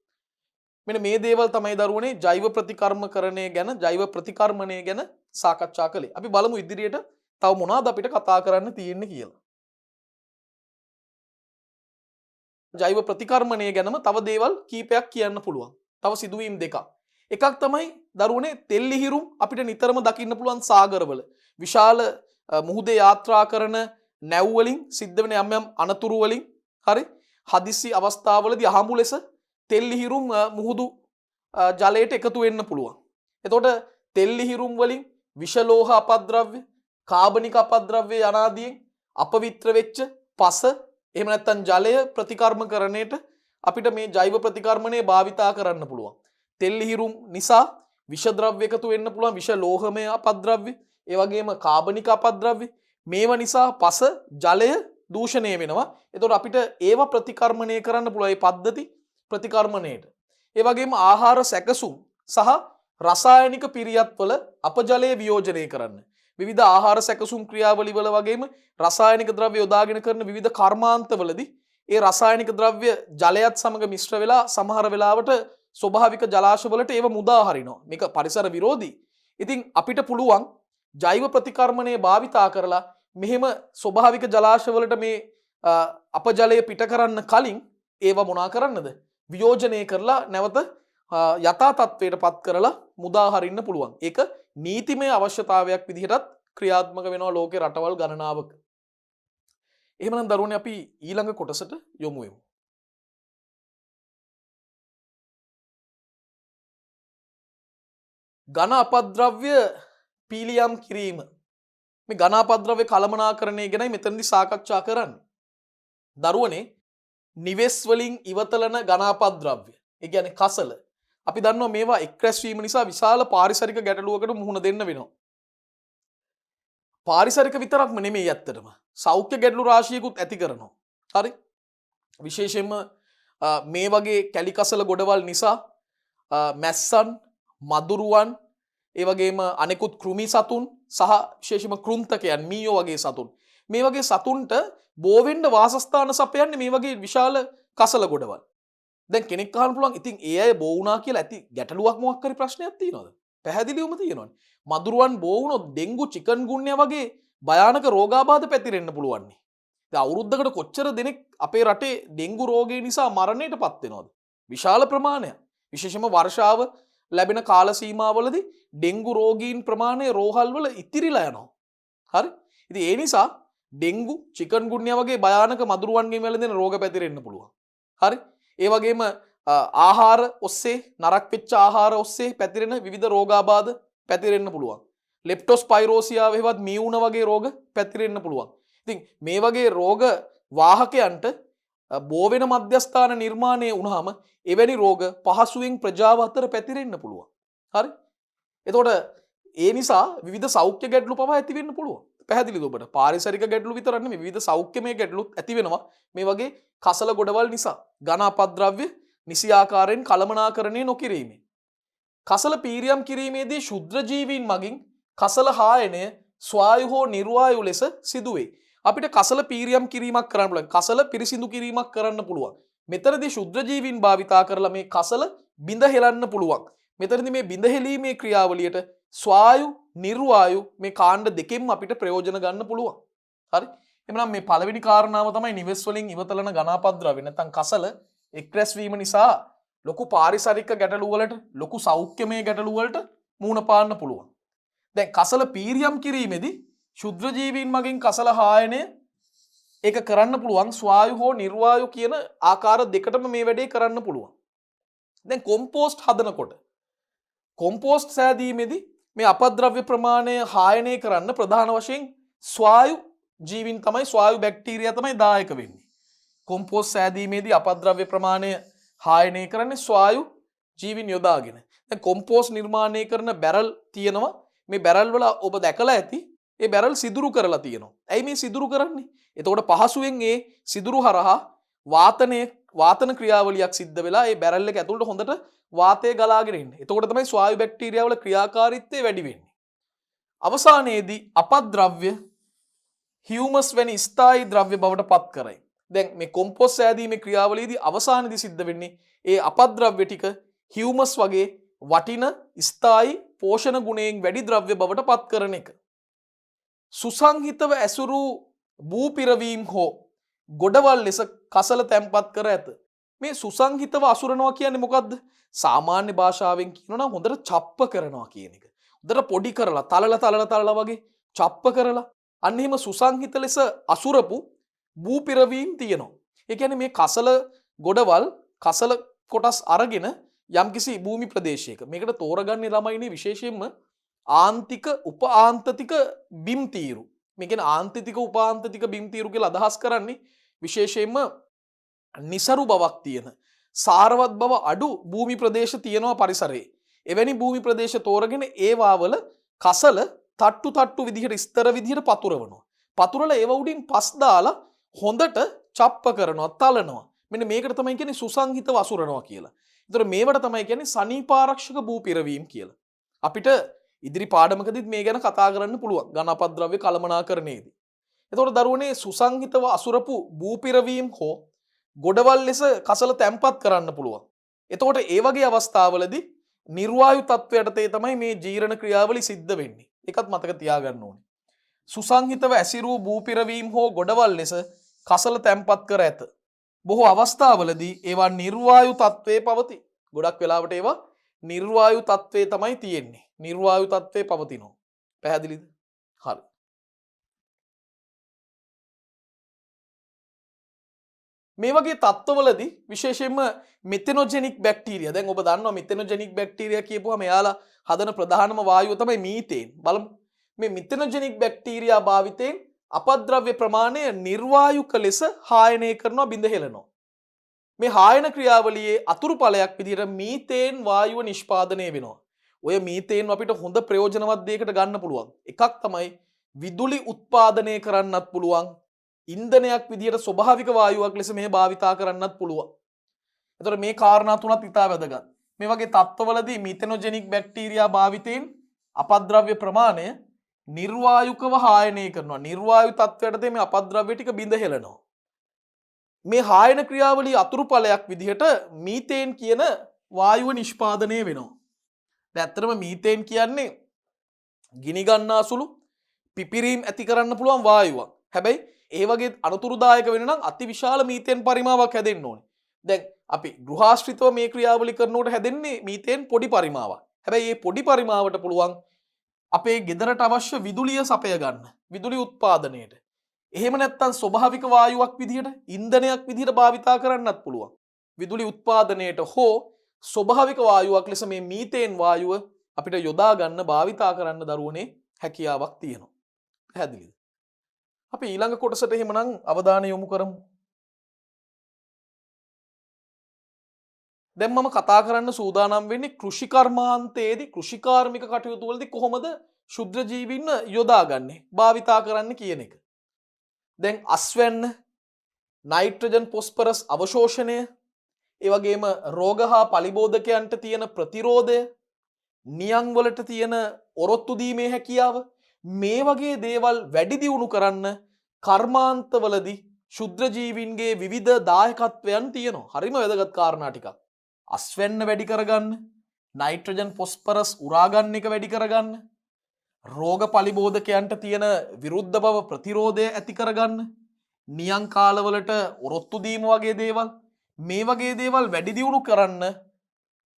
මෙන්න මේ දේවල් තමයි දරුවනේ ජෛව ප්‍රතිකර්මකරණය ගැන, ජෛව ප්‍රතිකර්මණය ගැන සාකච්ඡා කළේ. අපි බලමු ඉදිරියට තව මොනවද අපිට කතා කරන්න තියෙන්නේ කියලා. ජෛව ප්‍රතිකර්මණය ගැනම තව දේවල් කීපයක් කියන්න පුළුවන්. තව සිදුවීම් දෙකක්. එකක් තමයි දරුවනේ තෙල් ඉහිරුම් අපිට නිතරම දකින්න පුළුවන් සාගරවල. විශාල මුහුදේ යාත්‍රා කරන නැව් වලින් සිද්ධ වෙන යම් යම් අනතුරු වලින් හරි හදිසි අවස්ථාවලදී අහඹු ලෙස තෙල් ඉහිරුම් මුහුදු ජලයට එකතු වෙන්න පුළුවන්. එතකොට තෙල් ඉහිරුම් වලින් විෂලෝහ අපද්‍රව්‍ය, කාබනික අපද්‍රව්‍ය යනාදීන් අපවිත්‍ර වෙච්ච පස එහෙම නැත්නම් ජලය ප්‍රතිකර්මකරණයට අපිට මේ ජෛව ප්‍රතිකර්මණය භාවිතා කරන්න පුළුවන්. තෙල් ඉහිරුම් නිසා විෂ ද්‍රව්‍ය එකතු වෙන්න පුළුවන්, විෂ ලෝහමය අපද්‍රව්‍ය, ඒ වගේම කාබනික අපද්‍රව්‍ය. මේවා නිසා පස ජලය දූෂණය වෙනවා. එතකොට අපිට ඒවා ප්‍රතිකර්මණය කරන්න පුළුවන් මේ පද්ධති ප්‍රතිකර්මණයට. ඒ වගේම ආහාර සැකසුම් සහ රසායනික පිරියත්වල අපජලය වියෝජනය කරන්න. විවිධ ආහාර සැකසුම් ක්‍රියාවලි වල වගේම රසායනික ද්‍රව්‍ය යොදාගෙන කරන විවිධ කර්මාන්තවලදී ඒ රසායනික ද්‍රව්‍ය ජලයත් සමග මිශ්‍ර වෙලා සමහර වෙලාවට ස්වභාවික ජලාශවලට ඒව මුදා හරිනවා. මේක පරිසර විරෝධී. ඉතින් අපිට පුළුවන් ජෛව ප්‍රතිකර්මණය භාවිතා කරලා මෙහෙම ස්වභාවික ජලාශවලට මේ අපජලය පිට කරන්න කලින් ඒව මොනා කරන්නද? වියෝජනය කරලා නැවත යථා තත්ත්වයට පත් කරලා මුදා හරින්න පුළුවන්. ඒක නීතිමය අවශ්‍යතාවයක් විදිහටත් ක්‍රියාත්මක වෙනවා ලෝකේ රටවල් ගණනාවක. එහෙමනම් දරුවනේ අපි ඊළඟ කොටසට යමු වෙමු. ඝන අපද්‍රව්‍ය පීලියම් කිරීම. මේ ඝන අපද්‍රව්‍ය කළමනාකරණය ගැනයි මෙතනදී සාකච්ඡා කරන්නේ. දරුවනේ නිවෙස් වලින් ඉවතලන ඝන අපද්‍රව්‍ය, ඒ කියන්නේ කසල. අපි දන්නවා මේවා එක්රැස්වීම නිසා විශාල පාරිසරික ගැටලුවකට මුහුණ දෙන්න වෙනවා. පාරිසරික විතරක්ම නෙමෙයි ඇත්තටම. සෞඛ්‍ය ගැටලු රාශියකුත් ඇති කරනවා. හරි? විශේෂයෙන්ම මේ වගේ කැලි කසල ගොඩවල් නිසා මැස්සන්, මදුරුවන්, ඒ වගේම අනෙකුත් කෘමි සතුන් සහ විශේෂයෙන්ම කෘන්තකයන්, මීයෝ වගේ සතුන්. මේ වගේ සතුන්ට බෝ වෙන්න වාසස්ථාන සපයන්නේ මේ වගේ විශාල කසල ගොඩවල්. දැන් කෙනෙක් අහන්න පුළුවන් ඉතින් ඒ අය බෝ වුණා කියලා ඇති ගැටලුවක් මොකක් හරි ප්‍රශ්නයක් තියෙනවද? පැහැදිලිවම තියෙනවනේ. මදුරුවන් බෝ වුණොත් ඩෙන්ගු, චිකන්ගුන්යා වගේ භයානක රෝගාබාධ පැතිරෙන්න පුළුවන් නේ. දැන් අවුරුද්දකට කොච්චර දෙනෙක් අපේ රටේ ඩෙන්ගු රෝගය නිසා මරණයටපත් වෙනවද? විශාල ප්‍රමාණයක්. විශේෂයෙන්ම වර්ෂාව ලැබෙන කාල සීමාවලදී ඩෙන්ගු රෝගීන් ප්‍රමාණය රෝහල් වල ඉතිරිලා යනවා. හරි? ඉතින් ඒ නිසා ඩෙන්ගු චිකන්ගුන්යා වගේ භයානක මදුරුවන්ගෙන් වැළඳෙන රෝග පැතිරෙන්න පුළුවන්. හරි? ඒ වගේම ආහාර ඔස්සේ නරක් වෙච්ච ආහාර ඔස්සේ පැතිරෙන විවිධ රෝගාබාධ පැතිරෙන්න පුළුවන්. ලෙප්ටොස්පයිරෝසියා වේවත් මියුණ වගේ රෝග පැතිරෙන්න පුළුවන්. ඉතින් මේ වගේ රෝග වාහකයන්ට බෝ වෙන මධ්‍යස්ථාන නිර්මාණය වුණාම එවැනි රෝග පහසුවෙන් ප්‍රජාව අතර පැතිරෙන්න පුළුවන්. හරි? එතකොට ඒ නිසා විවිධ සෞඛ්‍ය ගැටලු පවා ඇති වෙන්න පුළුවන්. පැහැදිලිද ඔබට? පාරිසරික ගැටලු විතරක් නෙමෙයි විවිධ සෞඛ්‍යමය ගැටලුත් ඇති වෙනවා මේ වගේ කසල ගොඩවල් නිසා. ඝන අපද්‍රව්‍ය නිසි ආකාරයෙන් කළමනාකරණය නොකිරීමෙන්. කසල පීරියම් කිරීමේදී ශුද්‍ර ජීවීන් මගින් කසල හායනය ස්වායු හෝ නිර්වායු ලෙස සිදුවේ. අපිට කසල පීරියම් කිරීමක් කරන්න පුළුවන්. කසල පිරිසිදු කිරීමක් කරන්න පුළුවන්. මෙතනදී ශුද්‍ර ජීවීන් භාවිතා කරලා මේ කසල බිඳ හෙලන්න පුළුවන්. මෙතනදී මේ බිඳ හෙලීමේ ක්‍රියාවලියට ස්වායු නිර්වායු මේ කාණ්ඩ දෙකෙන්ම අපිට ප්‍රයෝජන ගන්න පුළුවන්. හරි? එහෙනම් මේ පළවෙනි කාරණාව තමයි නිවෙස් වලින් ඉවතලන ඝන අපද්‍රව්‍ය නැත්නම් කසල එක්රැස් වීම නිසා ලොකු පාරිසරික ගැටලු වලට ලොකු සෞඛ්‍යමය ගැටලු වලට මුහුණ පාන්න පුළුවන්. දැන් කසල පීරියම් කිරීමේදී ශුද්‍ර ජීවීන් මගින් කසල හායනය ඒක කරන්න පුළුවන් ස්වායු හෝ නිර්වායු කියන ආකාර දෙකටම මේ වැඩේ කරන්න පුළුවන්. දැන් කොම්පෝස්ට් හදනකොට කොම්පෝස්ට් සෑදීමේදී මේ අපද්‍රව්‍ය ප්‍රමාණය හායනය කරන්න ප්‍රධාන වශයෙන් ස්වායු ජීවීන් තමයි ස්වායු බැක්ටීරියා තමයි දායක වෙන්නේ. කොම්පෝස්ට් සෑදීමේදී අපද්‍රව්‍ය ප්‍රමාණය හායනය කරන්නේ ස්වායු ජීවීන් යොදාගෙන. දැන් කොම්පෝස්ට් නිර්මාණය කරන බැරල් තියෙනවා. මේ බැරල් වල ඔබ දැකලා ඇති ඒ බැරල් සිදුරු කරලා තියෙනවා. ඇයි මේ සිදුරු කරන්නේ? එතකොට පහසුවෙන් ඒ සිදුරු හරහා වාතන ක්‍රියාවලියක් සිද්ධ වෙලා ඒ බැරල් එක ඇතුළට හොඳට වාතය ගලාගෙන ඉන්නේ. එතකොට තමයි ස්වායු බැක්ටීරියා වල ක්‍රියාකාරීත්වය වැඩි වෙන්නේ. අවසානයේදී අපද්‍රව්‍ය හියුමස් වැනි ස්ථායී ද්‍රව්‍ය බවට පත් කරයි. දැන් මේ කොම්පෝස්ට් සෑදීමේ ක්‍රියාවලියේදී අවසානයේදී සිද්ධ වෙන්නේ ඒ අපද්‍රව්‍ය ටික හියුමස් වගේ වටින ස්ථායී පෝෂණ ගුණයෙන් වැඩි ද්‍රව්‍ය බවට පත් කරන එක. සුසංහිතව ඇසුරු භූ පිරවීම් හෝ ගොඩවල් ලෙස කසල තැන්පත් කර ඇත. මේ සුසංහිතව අසුරනවා කියන්නේ මොකද්ද? සාමාන්‍ය භාෂාවෙන් කියනවා නම් හොඳට චප්ප කරනවා කියන එක. හොඳට පොඩි කරලා තලලා වගේ චප්ප කරලා අන්න එහෙම සුසංහිත ලෙස අසුරපු භූ පිරවීම් තියෙනවා. ඒ කියන්නේ මේ කසල ගොඩවල් කසල කොටස් අරගෙන යම්කිසි භූමි ප්‍රදේශයක මේකට තෝරගන්නේ ළමයිනේ විශේෂයෙන්ම ආන්තික උපාන්තතික බිම් තීරු. මේ කියන්නේ ආන්තික උපාන්තතික බිම් තීරු කියලා අදහස් කරන්නේ විශේෂයෙන්ම නිසරු බවක් තියෙන සාරවත් බව අඩු භූමි ප්‍රදේශ තියෙනවා පරිසරයේ. එවැනි භූමි ප්‍රදේශ තෝරගෙන ඒවා වල කසල තට්ටු විදිහට ස්තර විදිහට පතුරවනවා. පතුරලා ඒව උඩින් පස් දාලා හොඳට චප්ප කරනවා, තලනවා. මෙන්න මේකට තමයි කියන්නේ සුසංහිතව අසුරනවා කියලා. ඒතර මේවට තමයි කියන්නේ සනීපාරක්ෂක භූ පිරවීම් කියලා. අපිට ඉදිරි පාඩමකදීත් මේ ගැන කතා කරන්න පුළුවන් ඝන අපද්‍රව්‍ය කළමනාකරණයේදී. එතකොට දරුවනේ සුසංහිතව අසුරපු භූ පිරවීම් හෝ ගොඩවල් ලෙස කසල තැම්පත් කරන්න පුළුවන්. එතකොට ඒ වගේ අවස්ථාවලදී නිර්වායු තත්වයටතේ තමයි මේ ජීර්ණ ක්‍රියාවලිය සිද්ධ වෙන්නේ. ඒකත් මතක තියාගන්න ඕනේ. සුසංහිතව ඇසිරූ භූ පිරවීම් හෝ ගොඩවල් ලෙස කසල තැම්පත් කර ඇත. බොහෝ අවස්ථාවලදී ඒවා නිර්වායු තත්වයේ පවතී. ගොඩක් වෙලාවට ඒවා නිර්වායු තත්වයේ තමයි තියෙන්නේ. නිර්වායු තත්වයේ පවතිනවා. පැහැදිලිද? හරි. මේ වගේ තත්ත්වවලදී විශේෂයෙන්ම මෙතනොජෙනික් බැක්ටීරියා දැන් ඔබ දන්නවා මෙතනොජෙනික් බැක්ටීරියා කියපුවාම එයාලා හදන ප්‍රධානම වායුව තමයි මීතේන්. බලමු. මේ මෙතනොජෙනික් බැක්ටීරියා භාවිතයෙන් අපද්‍රව්‍ය ප්‍රමාණය නිර්වායුක ලෙස හායනය කරනවා බිඳ හෙලනවා. මේ හායන ක්‍රියාවලියේ අතුරු ඵලයක් විදිහට මීතේන් වායුව නිෂ්පාදනය වෙනවා. ඔය මීතේන් අපිට හොඳ ප්‍රයෝජනවත් දෙයකට ගන්න පුළුවන්. එකක් තමයි විදුලි උත්පාදනය කරන්නත් පුළුවන්. ඉන්ධනයක් විදිහට ස්වභාවික වායුවක් ලෙස මේ භාවිතා කරන්නත් පුළුවන්. එතකොට මේ කාරණා තුනත් ඉතා වැදගත්. මේ වගේ තත්ත්වවලදී මිතෙනොජෙනික් බැක්ටීරියා භාවිතයෙන් අපද්‍රව්‍ය ප්‍රමාණය නිර්වායුකව හායනය කරනවා. නිර්වායු තත්ත්වයටදී මේ අපද්‍රව්‍ය ටික බිඳ හෙලනවා. මේ හායන ක්‍රියාවලිය අතුරු ඵලයක් විදිහට මීතේන් කියන වායුව නිෂ්පාදනය වෙනවා. දැන් ඇත්තටම මීතේන් කියන්නේ ගිනි ගන්නාසුළු පිපිරීම් ඇති කරන්න පුළුවන් වායුවක්. හැබැයි ඒ වගේ අනතුරුදායක වෙන නම් අතිවිශාල මීතේන් පරිමාවක් හැදෙන්න ඕනේ. දැන් අපි ගෘහාශ්‍රිතව මේ ක්‍රියාවලිය කරනකොට හැදෙන්නේ මීතේන් පොඩි පරිමාවක්. හැබැයි මේ පොඩි පරිමාවට පුළුවන් අපේ ගෙදරට අවශ්‍ය විදුලිය සපය ගන්න. විදුලි උත්පාදනයට. එහෙම නැත්තම් ස්වභාවික වායුවක් විදිහට ඉන්ධනයක් විදිහට භාවිතා කරන්නත් පුළුවන්. විදුලි උත්පාදනයට හෝ ස්වභාවික වායුවක් ලෙස මේ මීතේන් වායුව අපිට යොදා ගන්න භාවිතා කරන්න දරුවනේ හැකියාවක් තියෙනවා. පැහැදිලිද? අපි ඊළඟ කොටසට එහෙමනම් අවධානය යොමු කරමු. දැන් මම කතා කරන්න සූදානම් වෙන්නේ කෘෂි කර්මාන්තයේදී කෘෂිකාර්මික කටයුතු වලදී කොහොමද ශුද්‍ර ජීවීන් යොදාගන්නේ භාවිතා කරන්න කියන එක. දැන් අස්වැන්න, නයිට්‍රජන් පොස්පරස් අවශෝෂණය, ඒ වගේම රෝග හා පලිබෝධකයන්ට තියෙන ප්‍රතිරෝධය, නියං වලට තියෙන ඔරොත්තු දීමේ හැකියාව, මේ වගේ දේවල් වැඩි දියුණු කරන්න කර්මාන්තවලදී ශුද්‍ර ජීවීන්ගේ විවිධ දායකත්වයන් තියෙනවා. හරිම වැදගත් කාරණා ටිකක්. අස්වැන්න වැඩි කරගන්න, නයිට්‍රජන් පොස්පරස් උරා ගන්න එක වැඩි කරගන්න, රෝග පලිබෝධකයන්ට තියෙන විරුද්ධ බව ප්‍රතිරෝධය ඇති කරගන්න, නියං කාලවලට ඔරොත්තු දීම වගේ දේවල්, මේ වගේ දේවල් වැඩි දියුණු කරන්න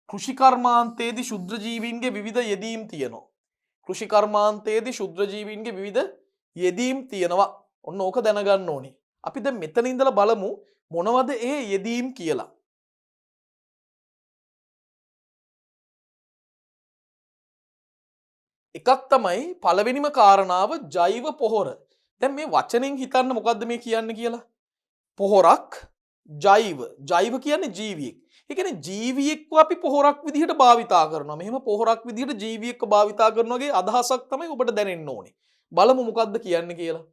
කෘෂි කර්මාන්තයේදී ශුද්‍ර ජීවීන්ගේ විවිධ යෙදීම් තියෙනවා. කෘෂි කර්මාන්තයේදී ශුද්‍ර ජීවීන්ගේ විවිධ යෙදීම් තියෙනවා. ඔන්න ඕක දැනගන්න ඕනේ. අපි දැන් මෙතන ඉඳලා බලමු මොනවද ඒ යෙදීම් කියලා. එකක් තමයි පළවෙනිම කාරණාව ජෛව පොහොර. දැන් මේ වචනෙන් හිතන්න මොකද්ද මේ කියන්නේ කියලා. පොහොරක් ජෛව කියන්නේ ජීවියෙක්. ඒ කියන්නේ ජීවියෙක්ව අපි පොහොරක් විදිහට භාවිතා කරනවා. මෙහෙම පොහොරක් විදිහට ජීවියෙක්ව භාවිතා කරනවාගේ අදහසක් තමයි ඔබට දැනෙන්න ඕනේ. බලමු මොකද්ද කියන්නේ කියලා.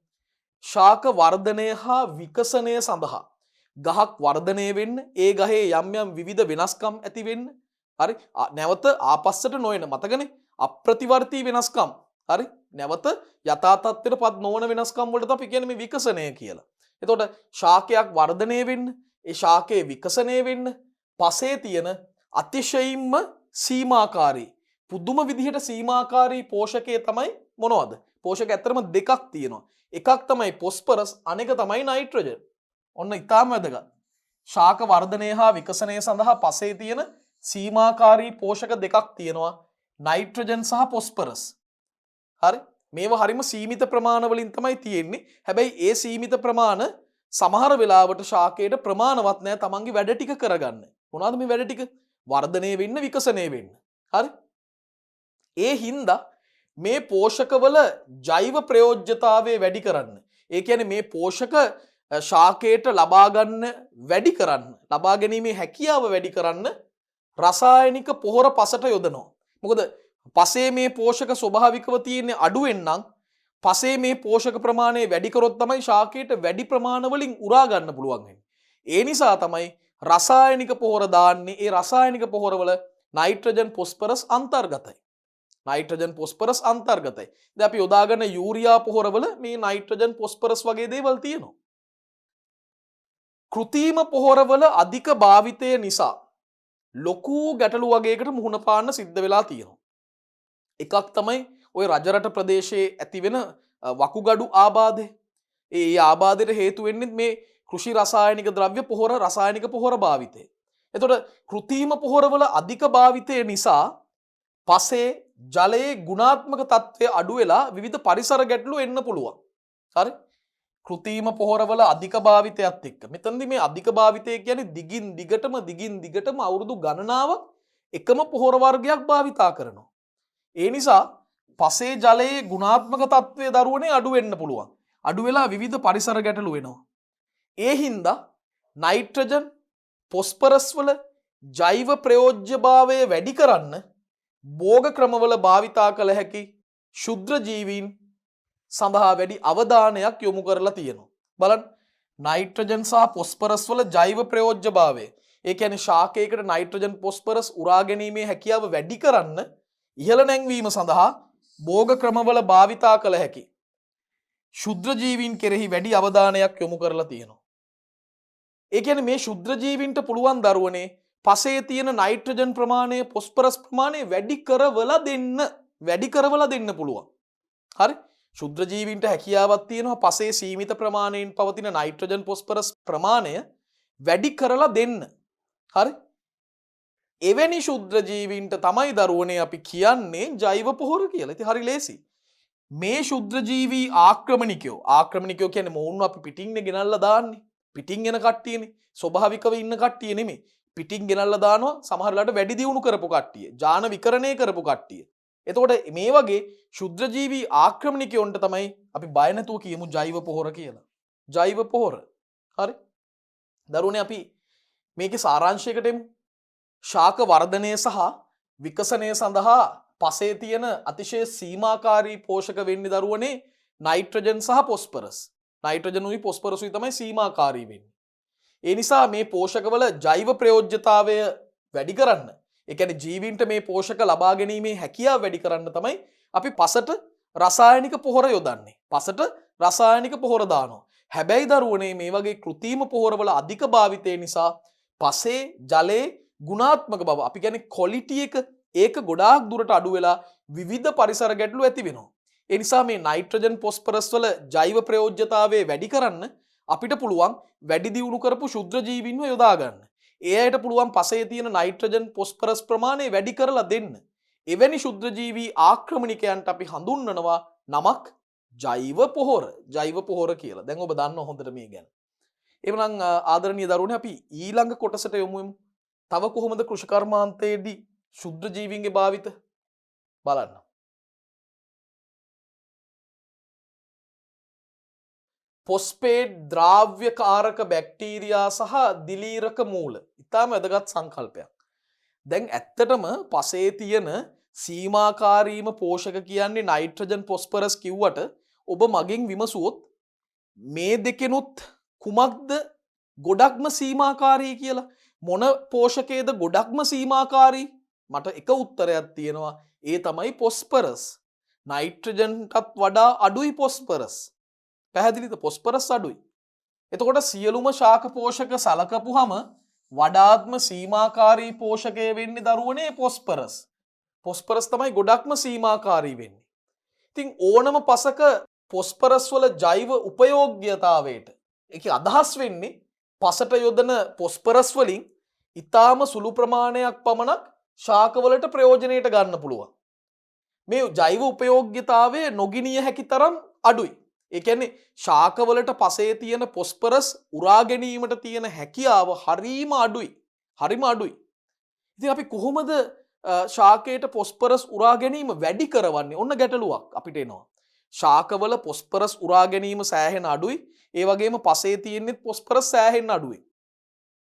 ශාක වර්ධනය හා විකසනය සඳහා ගහක් වර්ධනය වෙන්න, ඒ ගහේ යම් යම් විවිධ වෙනස්කම් ඇති වෙන්න, හරි? නැවත ආපස්සට නොයන මතකනේ අප්‍රතිවර්තී වෙනස්කම්. හරි? නැවත යථා තත්ත්වයටපත් නොවන වෙනස්කම් වලට අපි කියන්නේ මේ විකසනය කියලා. එතකොට ශාකයක් වර්ධනය වෙන්න, ඒ ශාකයේ විකසනය වෙන්න පසේ තියෙන අතිශයින්ම සීමාකාරී පුදුම විදිහට සීමාකාරී පෝෂකය තමයි මොනවද? පෝෂක ඇත්තටම දෙකක් තියෙනවා. එකක් තමයි පොස්පරස්, අනෙක තමයි නයිට්‍රජන්. ඔන්න ඊටාම වැදගත්. ශාක වර්ධනය හා විකසනය සඳහා පසේ තියෙන සීමාකාරී පෝෂක දෙකක් තියෙනවා. නයිට්‍රජන් සහ පොස්පරස්. හරි? මේවා හරිම සීමිත ප්‍රමාණ වලින් තමයි තියෙන්නේ. හැබැයි ඒ සීමිත ප්‍රමාණ සමහර වෙලාවට ශාකයට ප්‍රමාණවත් නැහැ තමන්ගේ වැඩ ටික කරගන්න. මොනවද මේ වැඩ ටික? වර්ධනය වෙන්න, විකසනය වෙන්න. හරි? ඒ හින්දා මේ පෝෂකවල ජෛව ප්‍රයෝජ්‍යතාවය වැඩි කරන්න. ඒ කියන්නේ මේ පෝෂක ශාකයට ලබා ගන්න වැඩි කරන්න, ලබා ගැනීමේ හැකියාව වැඩි කරන්න රසායනික පොහොර පසට යොදනවා. මොකද පසේ මේ පෝෂක ස්වභාවිකව තියෙන්නේ අඩුවෙන් නම් පසේ මේ පෝෂක ප්‍රමාණය වැඩි කරොත් තමයි ශාකයට වැඩි ප්‍රමාණ වලින් උරා ගන්න පුළුවන් වෙන්නේ. ඒ නිසා තමයි රසායනික පොහොර දාන්නේ. ඒ රසායනික පොහොරවල නයිට්‍රජන් පොස්පරස් අන්තර්ගතයි. නයිට්‍රජන් පොස්පරස් අන්තර්ගතයි. දැන් අපි යොදා ගන්න යූරියා පොහොරවල මේ නයිට්‍රජන් පොස්පරස් වගේ දේවල් තියෙනවා. කෘත්‍රිම පොහොරවල අධික භාවිතය නිසා ලොකු ගැටලු වගේකට මුහුණ පාන්න සිද්ධ වෙලා තියෙනවා. එකක් තමයි ওই රජරට ප්‍රදේශයේ ඇතිවෙන වකුගඩු ආබාධය. ඒ ආබාධයට හේතු වෙන්නේ මේ කෘෂි රසායනික ද්‍රව්‍ය පොහොර, රසායනික පොහොර භාවිතය. එතකොට කෘත්‍රිම පොහොරවල අධික භාවිතය නිසා පසේ ජලයේ ගුණාත්මක තත්ත්වය අඩු වෙලා විවිධ පරිසර ගැටලු එන්න පුළුවන්. හරි? කෘත්‍රිම පොහොරවල අධික භාවිතයත් එක්ක. මෙතනදී මේ අධික භාවිතය කියන්නේ දිගින් දිගටම අවුරුදු ගණනාවක් එකම පොහොර වර්ගයක් භාවිතා කරනවා. ඒ නිසා පසේ ජලයේ ගුණාත්මක තත්ත්වය දරුවනේ අඩු වෙන්න පුළුවන්. අඩු වෙලා විවිධ පරිසර ගැටලු වෙනවා. ඒ හින්දා නයිට්‍රජන් පොස්පරස් වල ජෛව ප්‍රයෝජ්‍යභාවය වැඩි කරන්න භෝග ක්‍රමවල භාවිතා කළ හැකි ශුද්‍ර ජීවීන් සඳහා වැඩි අවධානයක් යොමු කරලා තියෙනවා. බලන්න නයිට්‍රජන් සහ පොස්පරස් වල ජෛව ප්‍රයෝජ්‍යභාවය. ඒ කියන්නේ ශාකයකට නයිට්‍රජන් පොස්පරස් උරා ගැනීමේ හැකියාව වැඩි කරන්න ඉහළ නැංවීම සඳහා භෝග ක්‍රමවල භාවිතා කළ හැකි ශුද්‍ර ජීවීන් කෙරෙහි වැඩි අවධානයක් යොමු කරලා තියෙනවා. ඒ කියන්නේ මේ ශුද්‍ර ජීවීන්ට පුළුවන් දරුවනේ පසේ තියෙන නයිට්‍රජන් ප්‍රමාණය, පොස්පරස් ප්‍රමාණය වැඩි කරවලා දෙන්න පුළුවන්. හරි? ශුද්‍ර ජීවීන්ට හැකියාවක් තියෙනවා පසේ සීමිත ප්‍රමාණයෙන් පවතින නයිට්‍රජන් පොස්පරස් ප්‍රමාණය වැඩි කරලා දෙන්න. හරි? එවැනි ශුද්‍ර ජීවීන්ට තමයි දරුවනේ අපි කියන්නේ ජෛව පොහොර කියලා. ඉතින් හරි ලේසි. මේ ශුද්‍රජීවී ආක්‍රමණිකයෝ කියන්නේ මොවුන් අපි පිටින් ගෙනල්ලා දාන්නේ. පිටින් එන කට්ටියනේ. ස්වභාවිකව ඉන්න කට්ටිය නෙමෙයි. පිටින් ගෙනල්ලා දානවා සමහරලාට වැඩි දියුණු කරපු කට්ටිය. ජාන විකරණය කරපු කට්ටිය. එතකොට මේ වගේ ශුද්‍රජීවී ආක්‍රමණිකයොන්ට තමයි අපි බය නැතුව කියමු ජෛව පොහොර කියලා. ජෛව පොහොර. හරි. දරුවනේ අපි මේකේ සාරාංශයකට එමු. ශාක වර්ධනය සහ විකසනය සඳහා පසේ තියෙන අතිශය සීමාකාරී පෝෂක වෙන්නේ දරුවනේ නයිට්‍රජන් සහ පොස්පරස්. නයිට්‍රජන් උයි පොස්පරස් උයි තමයි සීමාකාරී වෙන්නේ. ඒ නිසා මේ පෝෂකවල ජෛව ප්‍රයෝජ්‍යතාවය වැඩි කරන්න, ඒ කියන්නේ ජීවීන්ට මේ පෝෂක ලබා ගැනීමේ හැකියාව වැඩි කරන්න තමයි අපි පසට රසායනික පොහොර යොදන්නේ. පසට රසායනික පොහොර දානවා. හැබැයි දරුවනේ මේ වගේ කෘත්‍රිම පොහොරවල අධික භාවිතය නිසා පසේ ජලයේ ගුණාත්මක බව අපි කියන්නේ ක්වොලිටි එක ඒක ගොඩාක් දුරට අඩු වෙලා විවිධ පරිසර ගැටලු ඇති වෙනවා. ඒ නිසා මේ නයිට්‍රජන් පොස්පරස් වල ජෛව ප්‍රයෝජ්‍යතාවය වැඩි කරන්න අපිට පුළුවන් වැඩි දියුණු කරපු ශුද්‍ර ජීවීන්ව යොදා ගන්න. ඒ අයට පුළුවන් පසේ තියෙන නයිට්‍රජන් පොස්පරස් ප්‍රමාණය වැඩි කරලා දෙන්න. එවැනි ශුද්‍ර ජීවී ආක්‍රමණිකයන්ට අපි හඳුන්වනවා නමක් ජෛව පොහොර. ජෛව පොහොර කියලා. දැන් ඔබ දන්නවා හොඳට මේ ගැන. එවනම් ආදරණීය දරුවනේ අපි ඊළඟ කොටසට යමු. තව කොහොමද කෘෂිකර්මාන්තයේදී ශුද්‍ර ජීවීන්ගේ භාවිත බලන්න. පොස්පේට් ද්‍රාව්‍යකාරක බැක්ටීරියා සහ දිලීරක මූල. ඉතාම වැදගත් සංකල්පයක්. දැන් ඇත්තටම පසේ තියෙන සීමාකාරීම පෝෂක කියන්නේ නයිට්‍රජන් පොස්පරස් කිව්වට ඔබ මගෙන් විමසුවොත් මේ දෙකෙනුත් කුමක්ද ගොඩක්ම සීමාකාරී කියලා? මොන පෝෂකයේද ගොඩක්ම සීමාකාරී? මට එක උත්තරයක් තියෙනවා. ඒ තමයි පොස්පරස්. නයිට්‍රජන්ටත් වඩා අඩුයි පොස්පරස්. පැහැදිලිද? පොස්පරස් අඩුයි. එතකොට සියලුම ශාක පෝෂක සලකපුහම වඩාත්ම සීමාකාරී පෝෂකය වෙන්නේ දරුවනේ පොස්පරස්. පොස්පරස් තමයි ගොඩක්ම සීමාකාරී වෙන්නේ. ඉතින් ඕනම පසක පොස්පරස් වල ජෛව උපයෝග්‍යතාවයට ඒක අදහස් වෙන්නේ පසට යොදන පොස්පරස් වලින් ඊටාම සුළු ප්‍රමාණයක් පමණක් ශාකවලට ප්‍රයෝජනයට ගන්න පුළුවන්. මේ ජෛව උපයෝග්‍යතාවය නොගිනිය හැකි තරම් අඩුයි. ඒ කියන්නේ ශාකවලට පසේ තියෙන පොස්පරස් උරා ගැනීමට තියෙන හැකියාව හරීම අඩුයි. හරිම අඩුයි. ඉතින් අපි කොහොමද ශාකයට පොස්පරස් උරා ගැනීම වැඩි කරවන්නේ? ඔන්න ගැටලුවක් අපිට එනවා. ශාකවල පොස්පරස් උරා ගැනීම සෑහෙන අඩුයි. ඒ වගේම පසේ තියෙන්නේ පොස්පරස් සෑහෙන අඩුයි.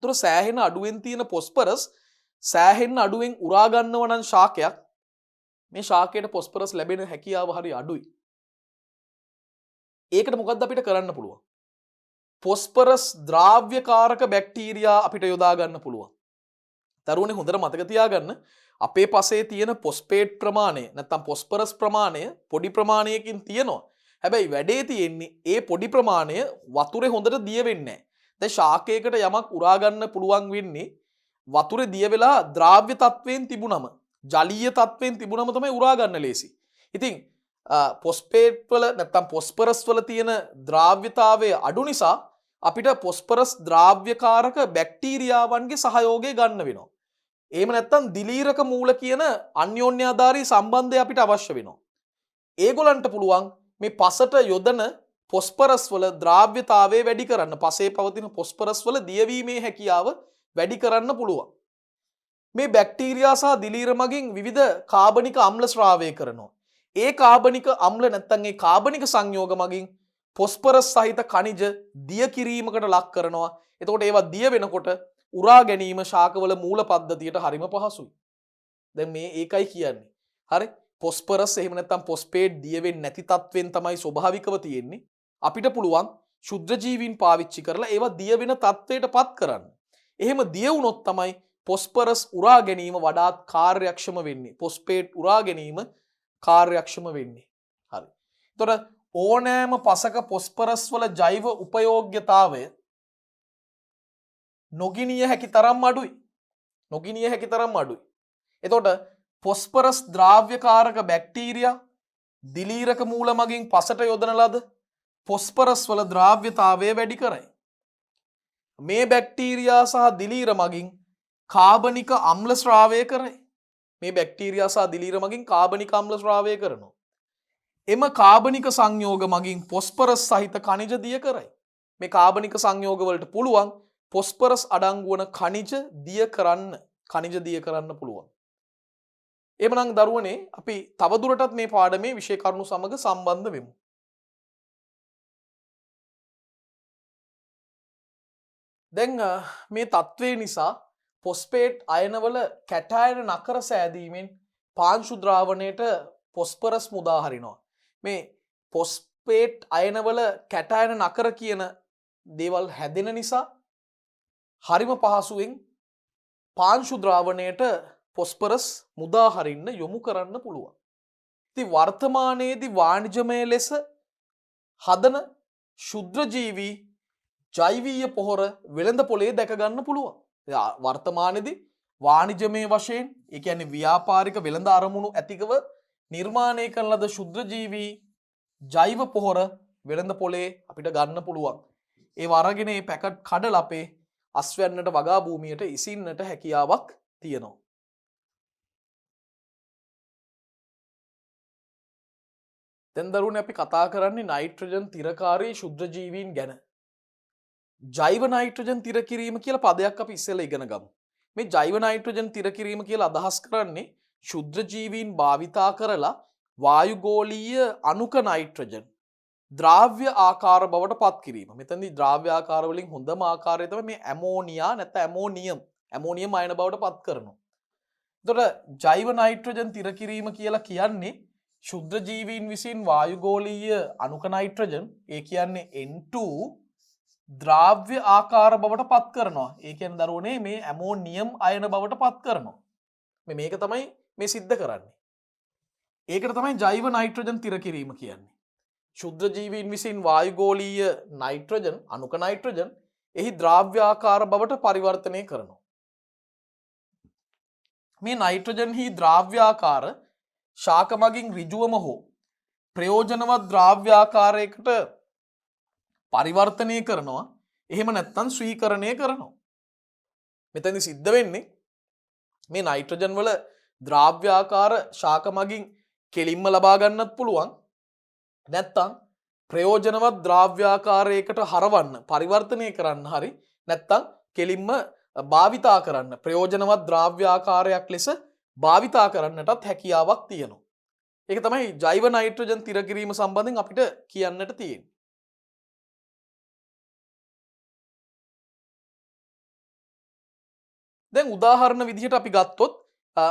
ඒතර සෑහෙන අඩුවෙන් තියෙන පොස්පරස් සෑහෙන අඩුවෙන් උරා ගන්නව නම් ශාකයක් මේ ශාකයට පොස්පරස් ලැබෙන හැකියාව හරි අඩුයි. ඒකට මොකද්ද අපිට කරන්න පුළුවන්? පොස්පරස් ද්‍රාව්‍යකාරක බැක්ටීරියා අපිට යොදා ගන්න පුළුවන්. දරුවනේ හොඳට මතක තියාගන්න අපේ පසේ තියෙන පොස්පේට් ප්‍රමාණය නැත්නම් පොස්පරස් ප්‍රමාණය පොඩි ප්‍රමාණයකින් තියෙනවා. හැබැයි වැඩේ තියෙන්නේ ඒ පොඩි ප්‍රමාණය වතුරේ හොඳට දිය වෙන්නේ නැහැ. දැන් ශාකයකට යමක් උරා ගන්න පුළුවන් වෙන්නේ වතුරේ දිය වෙලා ද්‍රාව්‍ය තත්වයෙන් තිබුණම, ජලීය තත්වයෙන් තිබුණම තමයි උරා ගන්න ලේසි. ඉතින් පොස්පේට් වල නැත්නම් පොස්පරස් වල තියෙන ද්‍රාව්‍යතාවය අඩු නිසා අපිට පොස්පරස් ද්‍රාව්‍යකාරක බැක්ටීරියාවන්ගේ සහයෝගය ගන්න වෙනවා. එහෙම නැත්නම් දිලීරක මූල කියන අන්‍යෝන්‍යාධාරී සම්බන්ධය අපිට අවශ්‍ය වෙනවා. ඒගොල්ලන්ට පුළුවන් මේ පසට යොදන පොස්පරස් වල ද්‍රාව්‍යතාවය වැඩි කරන්න, පසේ පවතින පොස්පරස් වල දියවීමේ හැකියාව වැඩි කරන්න පුළුවන්. මේ බැක්ටීරියා සහ දිලීර මගින් විවිධ කාබනික අම්ල ශ්‍රාවය කරනවා. ඒ කාබනික අම්ල නැත්නම් ඒ කාබනික සංයෝග මගින් පොස්පරස් සහිත ඛනිජ දිය කිරීමකට ලක් කරනවා. එතකොට ඒවා දිය වෙනකොට උරා ගැනීම ශාකවල මූල පද්ධතියට හරිම පහසුයි. දැන් මේ ඒකයි කියන්නේ. හරි? පොස්පරස් එහෙම නැත්නම් පොස්පේට් දිය වෙන්නේ නැති තත්වෙන් තමයි ස්වභාවිකව තියෙන්නේ. අපිට පුළුවන් ශුද්ධ ජීවීන් පාවිච්චි කරලා ඒවා දිය වෙන තත්වයට පත් කරන්න. එහෙම දිය වුණොත් තමයි පොස්පරස් උරා ගැනීම වඩාත් කාර්යක්ෂම වෙන්නේ. පොස්පේට් උරා ගැනීම කාර්යක්ෂම වෙන්නේ. හරි. එතකොට ඕනෑම පසක පොස්පරස් වල ජෛව උපයෝග්‍යතාවය නොගිනිය හැකි තරම් අඩුයි. නොගිනිය හැකි තරම් අඩුයි. එතකොට පොස්පරස් ද්‍රාව්‍යකාරක බැක්ටීරියා දිලීරක මූල මගින් පසට යොදන ලද පොස්පරස් වල ද්‍රාව්‍යතාවය වැඩි කරයි. මේ බැක්ටීරියා සහ දිලීර මගින් කාබනික අම්ල ශ්‍රාවය කරයි. මේ බැක්ටීරියා සහ දිලීර මගින් කාබනික අම්ල ශ්‍රාවය කරනවා. එම කාබනික සංයෝග මගින් පොස්පරස් සහිත කනිජ දිය කරයි. මේ කාබනික සංයෝගවලට පුළුවන් පොස්පරස් අඩංගු වන කනිජ දිය කරන්න පුළුවන්. එමනම් දරුවනේ අපි තවදුරටත් මේ පාඩමේ විෂය කරුණු සමග සම්බන්ධ වෙමු. දැන් මේ තත්ත්වය නිසා පොස්පේට් අයනවල කැටායන නකර සෑදීමෙන් පාංශු ද්‍රාවණයට පොස්පරස් මුදා හරිනවා. මේ පොස්පේට් අයනවල කැටායන නකර කියන දේවල් හැදෙන නිසා හරිම පහසුවෙන් පාංශු ද්‍රාවණයට පොස්පරස් මුදා හරින්න යොමු කරන්න පුළුවන්. ඉතින් වර්තමානයේදී වාණිජමය ලෙස හදන ශුද්‍රජීවී ජෛවීය පොහොර වෙළඳ පොලේ දැක ගන්න පුළුවන්. වර්තමානයේදී වාණිජමය වශයෙන් ඒ කියන්නේ ව්‍යාපාරික වෙළඳ අරමුණු ඇතිකව නිර්මාණය කරන ලද ශුද්‍රජීවී ජෛව පොහොර වෙළඳ පොලේ අපිට ගන්න පුළුවන්. ඒ වරගෙන මේ පැකට් කඩලා අපේ අස්වැන්නට වගා භූමියට ඉසින්නට හැකියාවක් තියෙනවා. දැන් දරුවනේ අපි කතා කරන්නේ නයිට්‍රජන් තිරකාරී ශුද්‍රජීවීන් ගැන. ජෛව නයිට්‍රජන් තිර කිරීම කියලා පදයක් අපි ඉස්සෙල්ලා ඉගෙන ගමු. මේ ජෛව නයිට්‍රජන් තිර කිරීම කියලා අදහස් කරන්නේ ශුද්‍රජීවීන් භාවිතා කරලා වායුගෝලීය අණුක නයිට්‍රජන් ද්‍රාව්‍ය ආකාර බවට පත් කිරීම. මෙතනදී ද්‍රාව්‍ය ආකාර වලින් හොඳම ආකාරය තමයි මේ ඇමෝනියා නැත්නම් ඇමෝනියම් අයන බවට පත් කරනවා. එතකොට ජෛව නයිට්‍රජන් තිර කිරීම කියලා කියන්නේ ශුද්‍රජීවීන් විසින් වායුගෝලීය අණුක නයිට්‍රජන් ඒ කියන්නේ N2 ද්‍රාව්‍ය ආකාර බවට පත් කරනවා. ඒ කියන්නේ දරුවනේ මේ ඇමෝනියම් අයන බවට පත් කරනවා. මේක තමයි මේ සිද්ධ කරන්නේ. ඒකට තමයි ජෛව නයිට්‍රජන් තිර කිරීම කියන්නේ. ශුද්‍රජීවීන් විසින් වායුගෝලීය නයිට්‍රජන් අණුක නයිට්‍රජන් එහි ද්‍රාව්‍ය ආකාර බවට පරිවර්තනය කරනවා. මේ නයිට්‍රජන් හි ද්‍රාව්‍ය ආකාර ශාක මගින් ඍජුවම හෝ ප්‍රයෝජනවත් ද්‍රාව්‍ය ආකාරයකට පරිවර්තනය කරනවා. එහෙම නැත්නම් ස්වීකරණය කරනවා. මෙතනදි සිද්ධ වෙන්නේ මේ නයිට්‍රජන් වල ද්‍රාව්‍ය ආකාර ශාක මගින් කෙලින්ම ලබා ගන්නත් පුළුවන්. නැත්නම් ප්‍රයෝජනවත් ද්‍රාව්‍ය ආකාරයකට හරවන්න පරිවර්තනය කරන්න හරි නැත්නම් කෙලින්ම භාවිතා කරන්න ප්‍රයෝජනවත් ද්‍රාව්‍ය ආකාරයක් ලෙස භාවිතා කරන්නටත් හැකියාවක් තියෙනවා. ඒක තමයි ජෛව නයිට්‍රජන් තිර කිරීම සම්බන්ධයෙන් අපිට කියන්නට තියෙන්නේ. දැන් උදාහරණ විදිහට අපි ගත්තොත්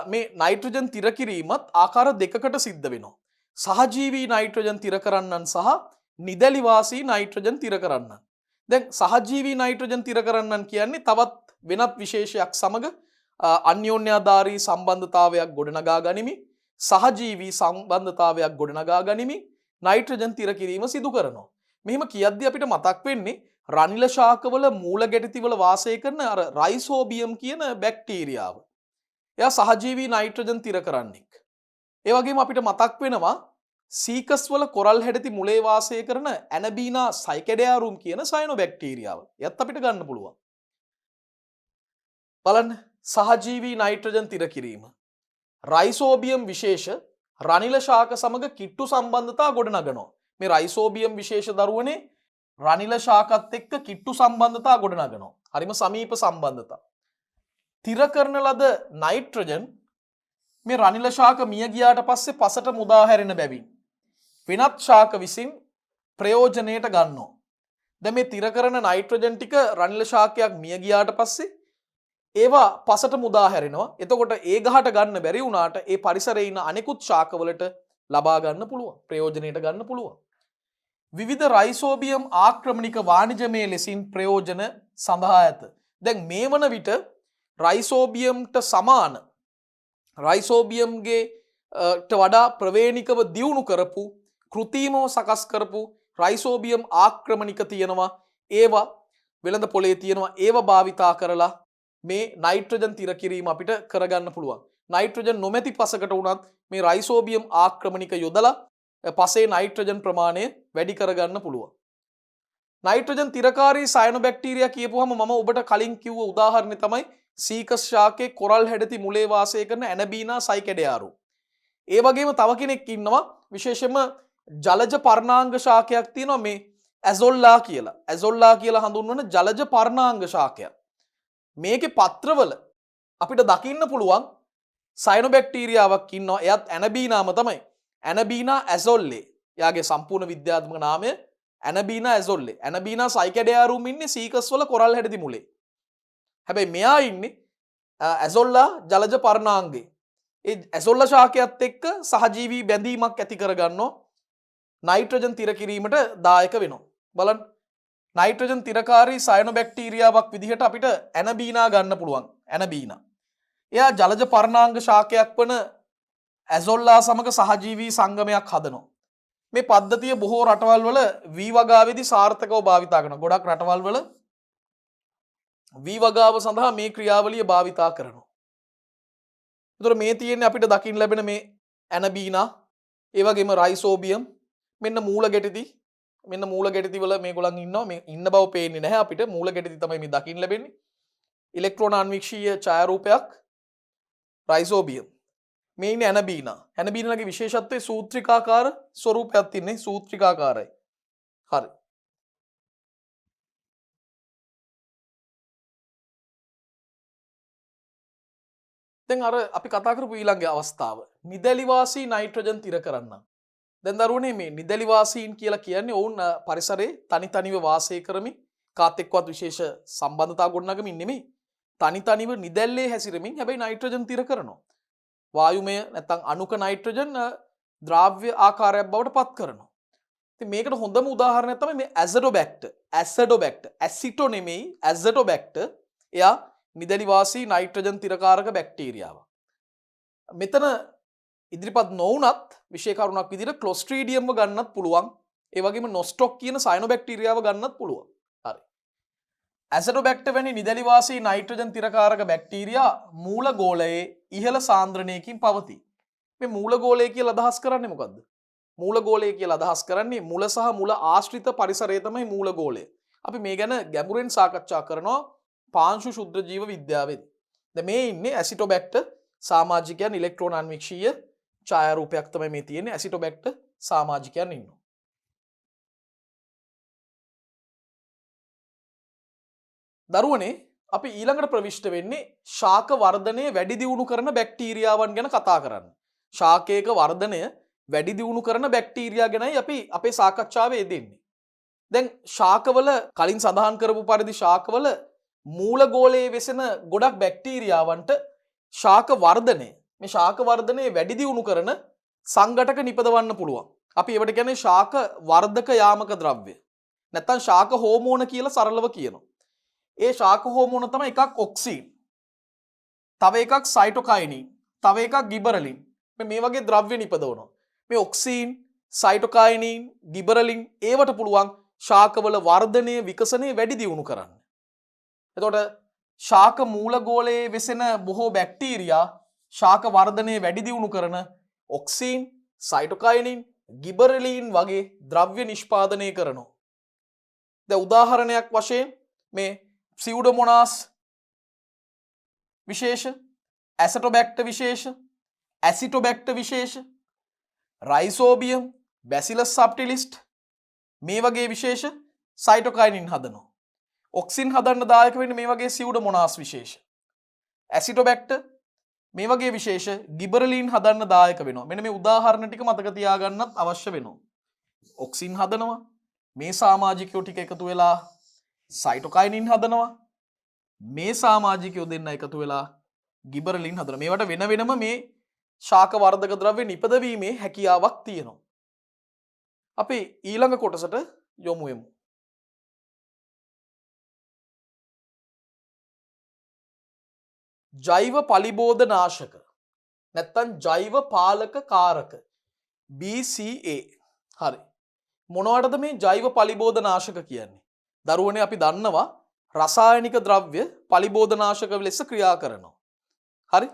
මේ නයිට්‍රජන් තිර කිරීමත් ආකාර දෙකකට සිද්ධ වෙනවා. සහජීවී නයිට්‍රජන් තිර කරන්නන් සහ නිදැලිවාසී නයිට්‍රජන් තිර කරන්නන්. දැන් සහජීවී නයිට්‍රජන් තිර කරන්නන් කියන්නේ තවත් වෙනත් විශේෂයක් සමග අන්‍යෝන්‍යාධාරී සම්බන්ධතාවයක් ගොඩනගා ගනිමින් සහජීවී සම්බන්ධතාවයක් ගොඩනගා ගනිමින් නයිට්‍රජන් තිර කිරීම සිදු කරනවා. මෙහෙම කියද්දී අපිට මතක් වෙන්නේ රනිල ශාකවල මූල ගැටිතිවල වාසය කරන අර රයිසෝබියම් කියන බැක්ටීරියාව. එයා සහජීවී නයිට්‍රජන් තිර කරන්නෙක්. ඒ වගේම අපිට මතක් වෙනවා සීකස් වල කොරල් හැඩති මුලේ වාසය කරන ඇනබීනා සයිකඩයාරුම් කියන සයනෝ බැක්ටීරියාව. එයත් අපිට ගන්න පුළුවන්. බලන්න සහජීවී නයිට්‍රජන් තිර කිරීම. රයිසෝබියම් විශේෂ රනිල ශාක සමග කිට්ටු සම්බන්ධතා ගොඩනගනවා. මේ රයිසෝබියම් විශේෂ දරුවනේ රනිල ශාකත් එක්ක කිට්ටු සම්බන්ධතා ගොඩනගනවා. හරිම සමීප සම්බන්ධතා. තිර කරන ලද නයිට්‍රජන් මේ රනිල ශාක මිය ගියාට පස්සේ පසට මුදා හැරෙන බැවින් වෙනත් ශාක විසින් ප්‍රයෝජනයට ගන්නවා. දැන් මේ තිර කරන නයිට්‍රජන් ටික රනිල ශාකයක් මිය ගියාට පස්සේ ඒවා පසට මුදා හැරෙනවා. එතකොට ඒ ගහට ගන්න බැරි වුණාට ඒ පරිසරයේ ඉන්න අනෙකුත් ශාකවලට ලබා ගන්න පුළුවන්. ප්‍රයෝජනයට ගන්න පුළුවන්. විවිධ රයිසෝබියම් ආක්‍රමණික වාණිජමය ලෙසින් ප්‍රයෝජන සඳහා ඇත. දැන් මේ වන විට රයිසෝබියම්ට සමාන රයිසෝබියම්ගේ වඩා ප්‍රවේණිකව දියුණු කරපු කෘතිමව සකස් කරපු රයිසෝබියම් ආක්‍රමණික තියෙනවා. ඒවා වෙළඳ පොලේ තියෙනවා. ඒවා භාවිතා කරලා මේ නයිට්‍රජන් තිර කිරීම අපිට කරගන්න පුළුවන්. නයිට්‍රජන් නොමැති පසකට වුණත් මේ රයිසෝබියම් ආක්‍රමණික යොදලා පසේ නයිට්‍රජන් ප්‍රමාණය වැඩි කරගන්න පුළුවන්. නයිට්‍රජන් තිරකාරී සයනොබැක්ටීරියා කියපුවම මම ඔබට කලින් කිව්ව උදාහරණය තමයි සීකස් ශාකයේ කොරල් හැඩති මුලේ වාසය කරන ඇනබීනා සයිකඩයාරු. ඒ වගේම තව කෙනෙක් ඉන්නවා විශේෂයෙන්ම ජලජ පර්ණාංග ශාකයක් තියෙනවා මේ ඇසොල්ලා කියලා. ඇසොල්ලා කියලා හඳුන්වන ජලජ පර්ණාංග ශාකයක්. මේකේ පත්‍රවල අපිට දකින්න පුළුවන් සයනොබැක්ටීරියාවක් ඉන්නවා. එයත් ඇනබීනාම තමයි. ඇනබීනා ඇසොල්ලේ. එයාගේ සම්පූර්ණ විද්‍යාත්මක නාමය ඇනබීනා ඇසොල්ලේ. ඇනබීනා සයිකැඩයාරුම් ඉන්නේ සීකස් වල කොරල් හැඩති මුලේ. හැබැයි මෙයා ඉන්නේ ඇසොල්ලා ජලජ පර්ණාංගේ. ඒ ඇසොල්ලා ශාකයත් එක්ක සහජීවී බැඳීමක් ඇති කරගන්නවා. නයිට්‍රජන් තිර කිරීමට දායක වෙනවා. බලන්න. නයිට්‍රජන් තිරකාරී සයනොබැක්ටීරියාවක් විදිහට අපිට ඇනබීනා ගන්න පුළුවන්. ඇනබීනා. එයා ජලජ පර්ණාංග ශාකයක් වන ඇසොල්ලා සමග සහජීවී සංගමයක් හදනවා. මේ පද්ධතිය බොහෝ රටවල් වල වී වගාවේදී සාර්ථකව භාවිතා කරනවා. ගොඩක් රටවල් වල වී වගාව සඳහා මේ ක්‍රියාවලිය භාවිතා කරනවා. ඒතර මේ තියෙන්නේ අපිට දකින්න ලැබෙන මේ ඇනබීනා, ඒ වගේම රයිසෝබියම්, මෙන්න මූල ගැටිති. මෙන්න මූල ගැටිති වල මේගොල්ලන් ඉන්නවා. මේ ඉන්න බව පේන්නේ නැහැ අපිට. මූල ගැටිති තමයි මේ දකින්න ලැබෙන්නේ. ඉලෙක්ට්‍රෝන අන්වික්ෂීය ඡායාරූපයක් රයිසෝබියම්. මේ ඉන්නේ ඇනබීනා. ඇනබීනාගේ විශේෂත්වය සූත්‍රිකාකාර ස්වරූපයක් තින්නේ. සූත්‍රිකාකාරයි. හරි. දැන් අර අපි කතා කරපු ඊළඟ අවස්ථාව නිදැලිවාසී නයිට්‍රජන් තිර කරන්න. දැන් දරුවනේ මේ නිදැලිවාසීන් කියලා කියන්නේ ඔවුන් පරිසරයේ තනි තනිව වාසය කරමින් කාත් එක්කවත් විශේෂ සම්බන්ධතා ගොඩනගමින් නෙමෙයි. තනි තනිව නිදැල්ලේ හැසිරෙමින් හැබැයි නයිට්‍රජන් තිර කරනවා. වායුමය නැත්නම් අණුක නයිට්‍රජන් ද්‍රාව්‍ය ආකාරයක් බවට පත් කරනවා. ඉතින් මේකට හොඳම උදාහරණයක් තමයි මේ ඇසඩොබැක්ටර්. ඇසඩොබැක්ටර්. ඇසිටෝ නෙමෙයි ඇසඩොබැක්ටර්. එයා නිදැලිවාසී නයිට්‍රජන් තිරකාරක බැක්ටීරියාවක්. මෙතන ඉදිරිපත් නොවුනත් විශේෂ කරුණක් විදිහට ක්ලොස්ට්‍රීඩියම්ව ගන්නත් පුළුවන්. ඒ වගේම නොස්ටොක් කියන සයනොබැක්ටීරියාව ගන්නත් පුළුවන්. හරි. ඇසඩොබැක්ටර් වැනි නිදැලිවාසී නයිට්‍රජන් තිරකාරක බැක්ටීරියා මූල ගෝලයේ ඉහළ සාන්ද්‍රණයකින් පවතී. මේ මූල ගෝලය කියලා අදහස් කරන්නේ මොකද්ද? මූල ගෝලය කියලා අදහස් කරන්නේ මුල සහ මුල ආශ්‍රිත පරිසරය තමයි මූල ගෝලය. අපි මේ ගැන ගැඹුරෙන් සාකච්ඡා කරනවා පාංශු ශුද්ධ ජීව විද්‍යාවේදී. දැන් මේ ඉන්නේ ඇසිටොබැක්ටර් සමාජිකයන් ඉලෙක්ට්‍රෝන අන්වික්ෂීය ඡායාරූපයක් තමයි මේ තියෙන්නේ. ඇසිටොබැක්ටර් සමාජිකයන් ඉන්නවා. දරුවනේ අපි ඊළඟට ප්‍රවිෂ්ඨ වෙන්නේ ශාක වර්ධනය වැඩි දියුණු කරන බැක්ටීරියාවන් ගැන කතා කරන්න. ශාකයක වර්ධනය වැඩි දියුණු කරන බැක්ටීරියා ගැනයි අපි අපේ සාකච්ඡාවේ යෙදෙන්නේ. දැන් ශාකවල කලින් සඳහන් කරපු පරිදි ශාකවල මූල ගෝලයේ වෙසෙන ගොඩක් බැක්ටීරියාවන්ට ශාක වර්ධනය මේ ශාක වර්ධනය වැඩි දියුණු කරන සංඝටක නිපදවන්න පුළුවන්. අපි ඒවට කියන්නේ ශාක වර්ධක යාමක ද්‍රව්‍ය. නැත්නම් ශාක හෝමෝන කියලා සරලව කියනවා. ඒ ශාක හෝමෝන තමයි එකක් ඔක්සින්, තව එකක් සයිටොකයිනින්, තව එකක් ගිබරලින්. මේ වගේ ද්‍රව්‍ය නිපදවනවා. මේ ඔක්සින්, සයිටොකයිනින්, ගිබරලින් ඒවට පුළුවන් ශාකවල වර්ධනය විකසනය වැඩි දියුණු කරන්න. එතකොට ශාක මූල ගෝලයේ වෙසෙන බොහෝ බැක්ටීරියා ශාක වර්ධනය වැඩි දියුණු කරන ඔක්සින්, සයිටොකයිනින්, ගිබරලින් වගේ ද්‍රව්‍ය නිෂ්පාදනය කරනවා. දැන් උදාහරණයක් වශයෙන් මේ සියුඩෝමොනාස් විශේෂ, ඇසටොබැක්ටර් විශේෂ, ඇසිටොබැක්ටර් විශේෂ, රයිසෝබියම්, බැසිලස් සබ්ටිලිස්ට් මේ වගේ විශේෂ සයිටොකයිනින් හදනවා. ඔක්සින් හදන්න දායක වෙන්නේ මේ වගේ සියුඩෝමොනාස් විශේෂ. ඇසිටොබැක්ටර් මේ වගේ විශේෂ ගිබරලින් හදන්න දායක වෙනවා. මෙන්න මේ උදාහරණ ටික මතක තියාගන්නත් අවශ්‍ය වෙනවා. ඔක්සින් හදනවා, මේ සමාජිකයෝ ටික එකතු වෙලා සයිටොකයිනින් හදනවා, මේ සමාජිකයෝ දෙන්න එකතු වෙලා ගිබරලින් හදනවා. මේවට වෙන වෙනම මේ ශාක වර්ධක ද්‍රව්‍ය නිපදවීමේ හැකියාවක් තියෙනවා. අපි ඊළඟ කොටසට යොමු වෙමු. ජෛව පලිබෝධ නාශක නැත්තම් ජෛව පාලක කාරක BCA. හරි. මොනවටද මේ ජෛව පලිබෝධ නාශක කියන්නේ? දරුවනේ අපි දන්නවා රසායනික ද්‍රව්‍ය පලිබෝධ නාශක ලෙස ක්‍රියා කරනවා. හරි.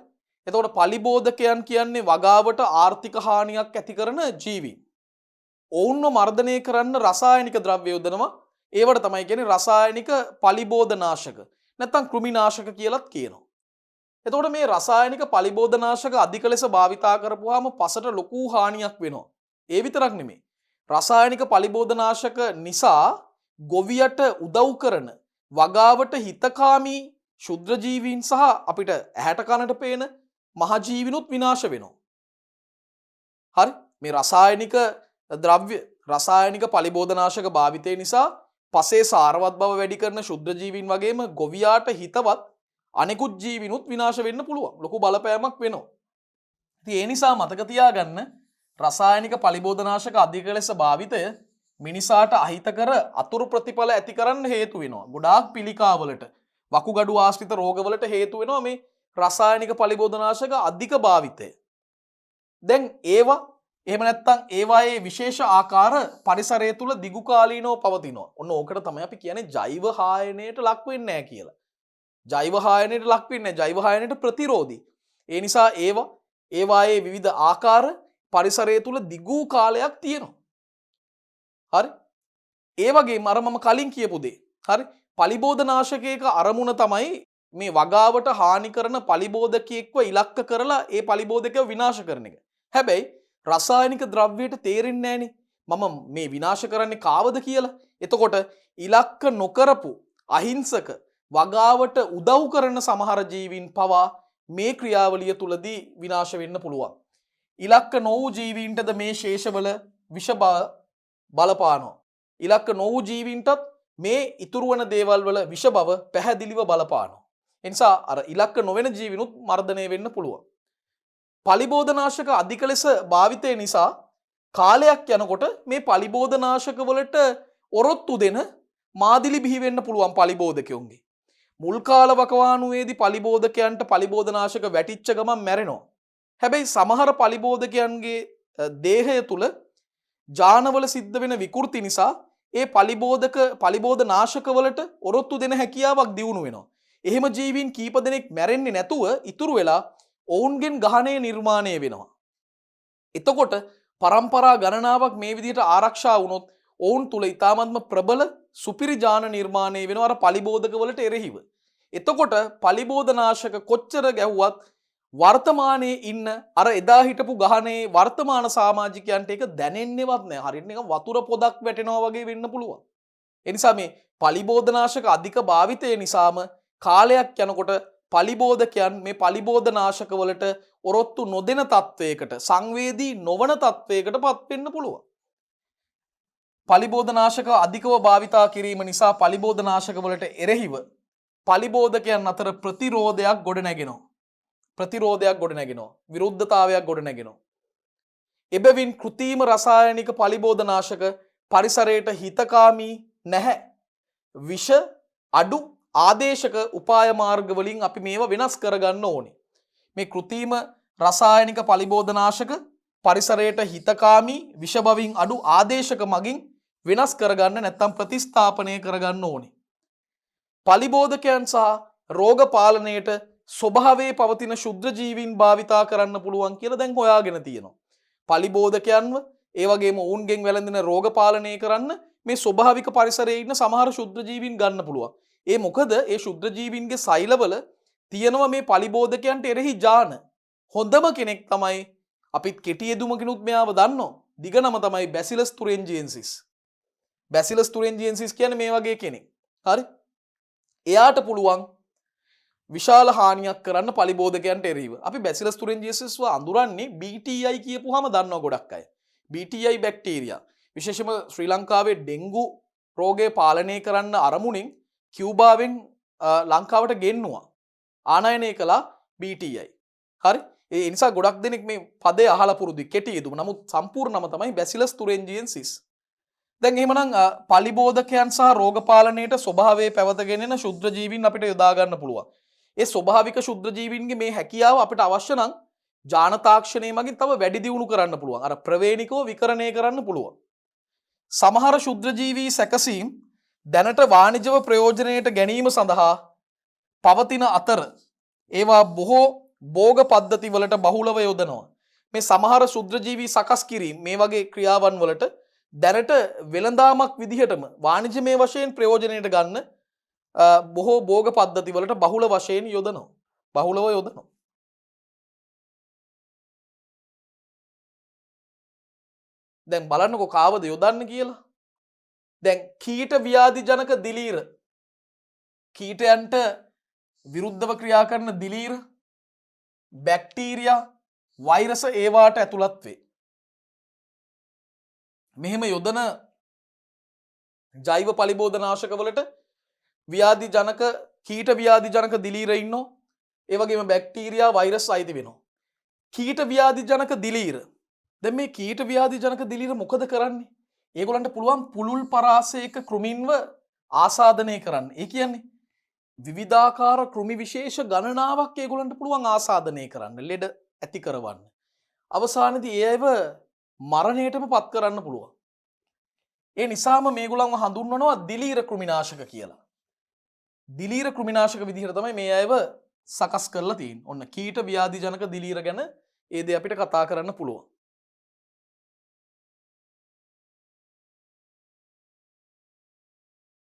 එතකොට පලිබෝධකයන් කියන්නේ වගාවට ආර්ථික හානියක් ඇති කරන ජීවීන්. ඔවුන්ව මර්ධනය කරන්න රසායනික ද්‍රව්‍ය යොදනවා. ඒවට තමයි කියන්නේ රසායනික පලිබෝධ නාශක නැත්තම් කෘමිනාශක කියලාත් කියනවා. එතකොට මේ රසායනික පලිබෝධනාශක අධික ලෙස භාවිතා කරපුවාම පසට ලොකු හානියක් වෙනවා. ඒ විතරක් නෙමෙයි. රසායනික පලිබෝධනාශක නිසා ගොවියට උදව් කරන වගාවට හිතකාමී ශුද්‍රජීවීන් සහ අපිට ඇහැට කනට පේන මහජීවිනුත් විනාශ වෙනවා. හරි මේ රසායනික ද්‍රව්‍ය රසායනික පලිබෝධනාශක භාවිතය නිසා පසේ සාරවත් බව වැඩි කරන ශුද්‍රජීවීන් වගේම ගොවියාට හිතවත් අනෙකුත් ජීවිනුත් විනාශ වෙන්න පුළුවන්. ලොකු බලපෑමක් වෙනවා. ඉතින් ඒ නිසා මතක තියාගන්න රසායනික පලිබෝධනාශක අධික ලෙස භාවිතය මිනිසාට අහිතකර අතුරු ප්‍රතිඵල ඇති කරන්න හේතු වෙනවා. ගොඩාක් පිළිකාවලට වකුගඩු ආශ්‍රිත රෝගවලට හේතු වෙනවා මේ රසායනික පලිබෝධනාශක අධික භාවිතය. දැන් ඒවා එහෙම නැත්නම් ඒවායේ විශේෂ ආකාර පරිසරය තුල දිගු කාලීනව පවතිනවා. ඔන්න ඕකට තමයි අපි කියන්නේ ජෛව හායනයට ලක් වෙන්නේ නැහැ කියලා. ජෛව හායනයට ලක් වෙන්නේ නැහැ. ජෛව හායනයට ප්‍රතිරෝධී. ඒ නිසා ඒවායේ විවිධ ආකාර පරිසරය තුල දිගු කාලයක් තියෙනවා. හරි? ඒ වගේම අර මම කලින් කියපු දේ. හරි? පලිබෝධනාශකයක අරමුණ තමයි මේ වගාවට හානි කරන පලිබෝධකයෙක්ව ඉලක්ක කරලා ඒ පලිබෝධකයව විනාශ කරන එක. හැබැයි රසායනික ද්‍රව්‍යයට තේරෙන්නේ නැහනේ මම මේ විනාශ කරන්නේ කාවද කියලා. එතකොට ඉලක්ක නොකරපු අහිංසක වගාවට උදව් කරන සමහර ජීවීන් පවා මේ ක්‍රියාවලිය තුලදී විනාශ වෙන්න පුළුවන්. ඉලක්ක නොවූ ජීවීන්ටද මේ ශේෂවල විෂ බලපානවා. ඉලක්ක නොවූ ජීවීන්ටත් මේ ඉතුරු වන දේවල් වල විෂ බව පැහැදිලිව බලපානවා. ඒ නිසා අර ඉලක්ක නොවන ජීවිනුත් මර්ධනය වෙන්න පුළුවන්. පලිබෝධනාශක අධික ලෙස භාවිතය නිසා කාලයක් යනකොට මේ පලිබෝධනාශක වලට ඔරොත්තු දෙන මාදිලි බිහි වෙන්න පුළුවන් පලිබෝධකයන්ගේ. මුල් කාල වකවානුවේදී පලිබෝධකයන්ට පලිබෝධනාශක වැටිච්ච ගමන් මැරෙනවා. හැබැයි සමහර පලිබෝධකයන්ගේ දේහය තුල ජානවල සිද්ධ වෙන විකෘති නිසා ඒ පලිබෝධනාශක වලට ඔරොත්තු දෙන හැකියාවක් දියුණු වෙනවා. එහෙම ජීවීන් කීප දෙනෙක් මැරෙන්නේ නැතුව ඉතුරු වෙලා ඔවුන්ගෙන් ගහණය නිර්මාණය වෙනවා. එතකොට පරම්පරා ගණනාවක් මේ විදිහට ආරක්ෂා වුණොත් ඔවුන් තුල ඊ타මත්ම ප්‍රබල සුපිරි ජාන නිර්මාණය වෙනවා අර පලිබෝධක වලට එරෙහිව. එතකොට පලිබෝධනාශක කොච්චර ගැහුවත් වර්තමානයේ ඉන්න අර එදා හිටපු ගහනේ වර්තමාන සමාජිකයන්ට ඒක දැනෙන්නේවත් නැහැ. හරියට නිකන් වතුර පොදක් වැටෙනවා වගේ වෙන්න පුළුවන්. ඒ නිසා මේ පලිබෝධනාශක අධික භාවිතය නිසාම කාලයක් යනකොට පලිබෝධකයන් මේ පලිබෝධනාශක වලට ඔරොත්තු නොදෙන තත්වයකට සංවේදී නොවන තත්වයකට පත් වෙන්න පුළුවන්. පලිබෝධනාශක අධිකව භාවිතා කිරීම නිසා පලිබෝධනාශක වලට එරෙහිව පලිබෝධකයන් අතර ප්‍රතිරෝධයක් ගොඩනැගෙනවා. විරුද්ධතාවයක් ගොඩනැගෙනවා. එබැවින් කෘත්‍රිම රසායනික පලිබෝධනාශක පරිසරයට හිතකාමී නැහැ. විෂ අඩු ආදේශක උපාය මාර්ග වලින් අපි මේවා වෙනස් කරගන්න ඕනේ. මේ කෘත්‍රිම රසායනික පලිබෝධනාශක පරිසරයට හිතකාමී විෂ බවින් අඩු ආදේශක මගින් වෙනස් කරගන්න නැත්නම් ප්‍රතිස්ථාපනය කරගන්න ඕනේ. පලිබෝධකයන් සහ රෝග පාලනයට ස්වභාවයේ පවතින ශුද්ධ ජීවීන් භාවිතා කරන්න පුළුවන් කියලා දැන් හොයාගෙන තියෙනවා. පලිබෝධකයන්ව ඒ වගේම ඔවුන්ගෙන් වැළඳෙන රෝග පාලනය කරන්න මේ ස්වභාවික පරිසරයේ ඉන්න සමහර ශුද්ධ ජීවීන් ගන්න පුළුවන්. ඒ මොකද ඒ ශුද්ධ ජීවීන්ගේ සෛලවල තියෙනවා මේ පලිබෝධකයන්ට එරෙහි ජාන. හොඳම කෙනෙක් තමයි අපිත් කෙටි යෙදුමකිනුත් මෙයාව දන්නවා. දිග නම තමයි බැසිලස් තුරෙන්ජියන්සිස්. බැසිලස් තුරෙන්ජියන්සිස් කියන්නේ මේ වගේ කෙනෙක්. හරි? එයාට පුළුවන් විශාල හානියක් කරන්න පලිබෝධකයන්ට එරෙහිව. අපි බැසිලස් තුරෙන්ජියන්සිස්ව අඳුරන්නේ BTI කියපුවාම දන්නවා ගොඩක් අය. BTI bacteria. විශේෂයෙන්ම ශ්‍රී ලංකාවේ ඩෙන්ගු රෝගය පාලනය කරන්න අරමුණින් කියුබාවෙන් ලංකාවට ගෙන්නවා. ආනයනය කළා BTI. හරි? ඒ නිසා ගොඩක් දෙනෙක් මේ පදේ අහලා පුරුදුයි කෙටි යෙදුම. නමුත් සම්පූර්ණ නම තමයි බැසිලස් තුරෙන්ජියන්සිස්. දැන් එහෙමනම් පලිබෝධකයන් සහ රෝග පාලනයට ස්වභාවයේ පැවතගෙන එන ශුද්ධ ජීවීන් අපිට යොදා ගන්න පුළුවන්. ඒ ස්වභාවික ශුද්ධ ජීවීන්ගේ මේ හැකියාව අපිට අවශ්‍ය නම් ජාන තාක්ෂණය මගින් තව වැඩි දියුණු කරන්න පුළුවන්. අර ප්‍රවේණිකව විකරණය කරන්න පුළුවන්. සමහර ශුද්ධ ජීවී සැකසීම් දැනට වාණිජව ප්‍රයෝජනයට ගැනීම සඳහා පවතින අතර ඒවා බොහෝ භෝග පද්ධති වලට බහුලව යොදනවා. මේ සමහර ශුද්ධ ජීවී සකස් කිරීම මේ වගේ ක්‍රියාවන් වලට දැනට වෙළඳාමක් විදිහටම වාණිජමය වශයෙන් ප්‍රයෝජනයට ගන්න බොහෝ භෝග පද්ධති වලට බහුල වශයෙන් යොදනවා. බහුලව යොදනවා. දැන් බලන්නකො කාවද යොදන්න කියලා. දැන් කීට ව්‍යාධි ජනක දිලීර කීටයන්ට විරුද්ධව ක්‍රියා කරන දිලීර බැක්ටීරියා වෛරස ඒවාට ඇතුළත් වේ. මෙහෙම යොදන ජෛව පලිබෝධනාශකවලට ව්‍යාධි ජනක කීට ව්‍යාධි ජනක දිලීර ඉන්නෝ. ඒ වගේම බැක්ටීරියා වෛරස් අයිති වෙනවා. කීට ව්‍යාධි ජනක දිලීර. දැන් මේ කීට ව්‍යාධි ජනක දිලීර මොකද කරන්නේ? ඒගොල්ලන්ට පුළුවන් පුළුල් පරාසයක කෘමීන්ව ආසාදනය කරන්න. ඒ කියන්නේ විවිධාකාර කෘමි විශේෂ ගණනාවක් ඒගොල්ලන්ට පුළුවන් ආසාදනය කරන්න, ලෙඩ ඇති කරවන්න. අවසානයේදී ඒ අයව මරණයටම පත් කරන්න පුළුවන්. ඒ නිසාම මේගොල්ලන්ව හඳුන්වනවා දිලීර කෘමිනාශක කියලා. දිලීර කෘමිනාශක විදිහට තමයි මේ අයව සකස් කරලා තියෙන්නේ. ඔන්න කීට ව්‍යාධි ජනක දිලීර ගැන ඒ දේ අපිට කතා කරන්න පුළුවන්.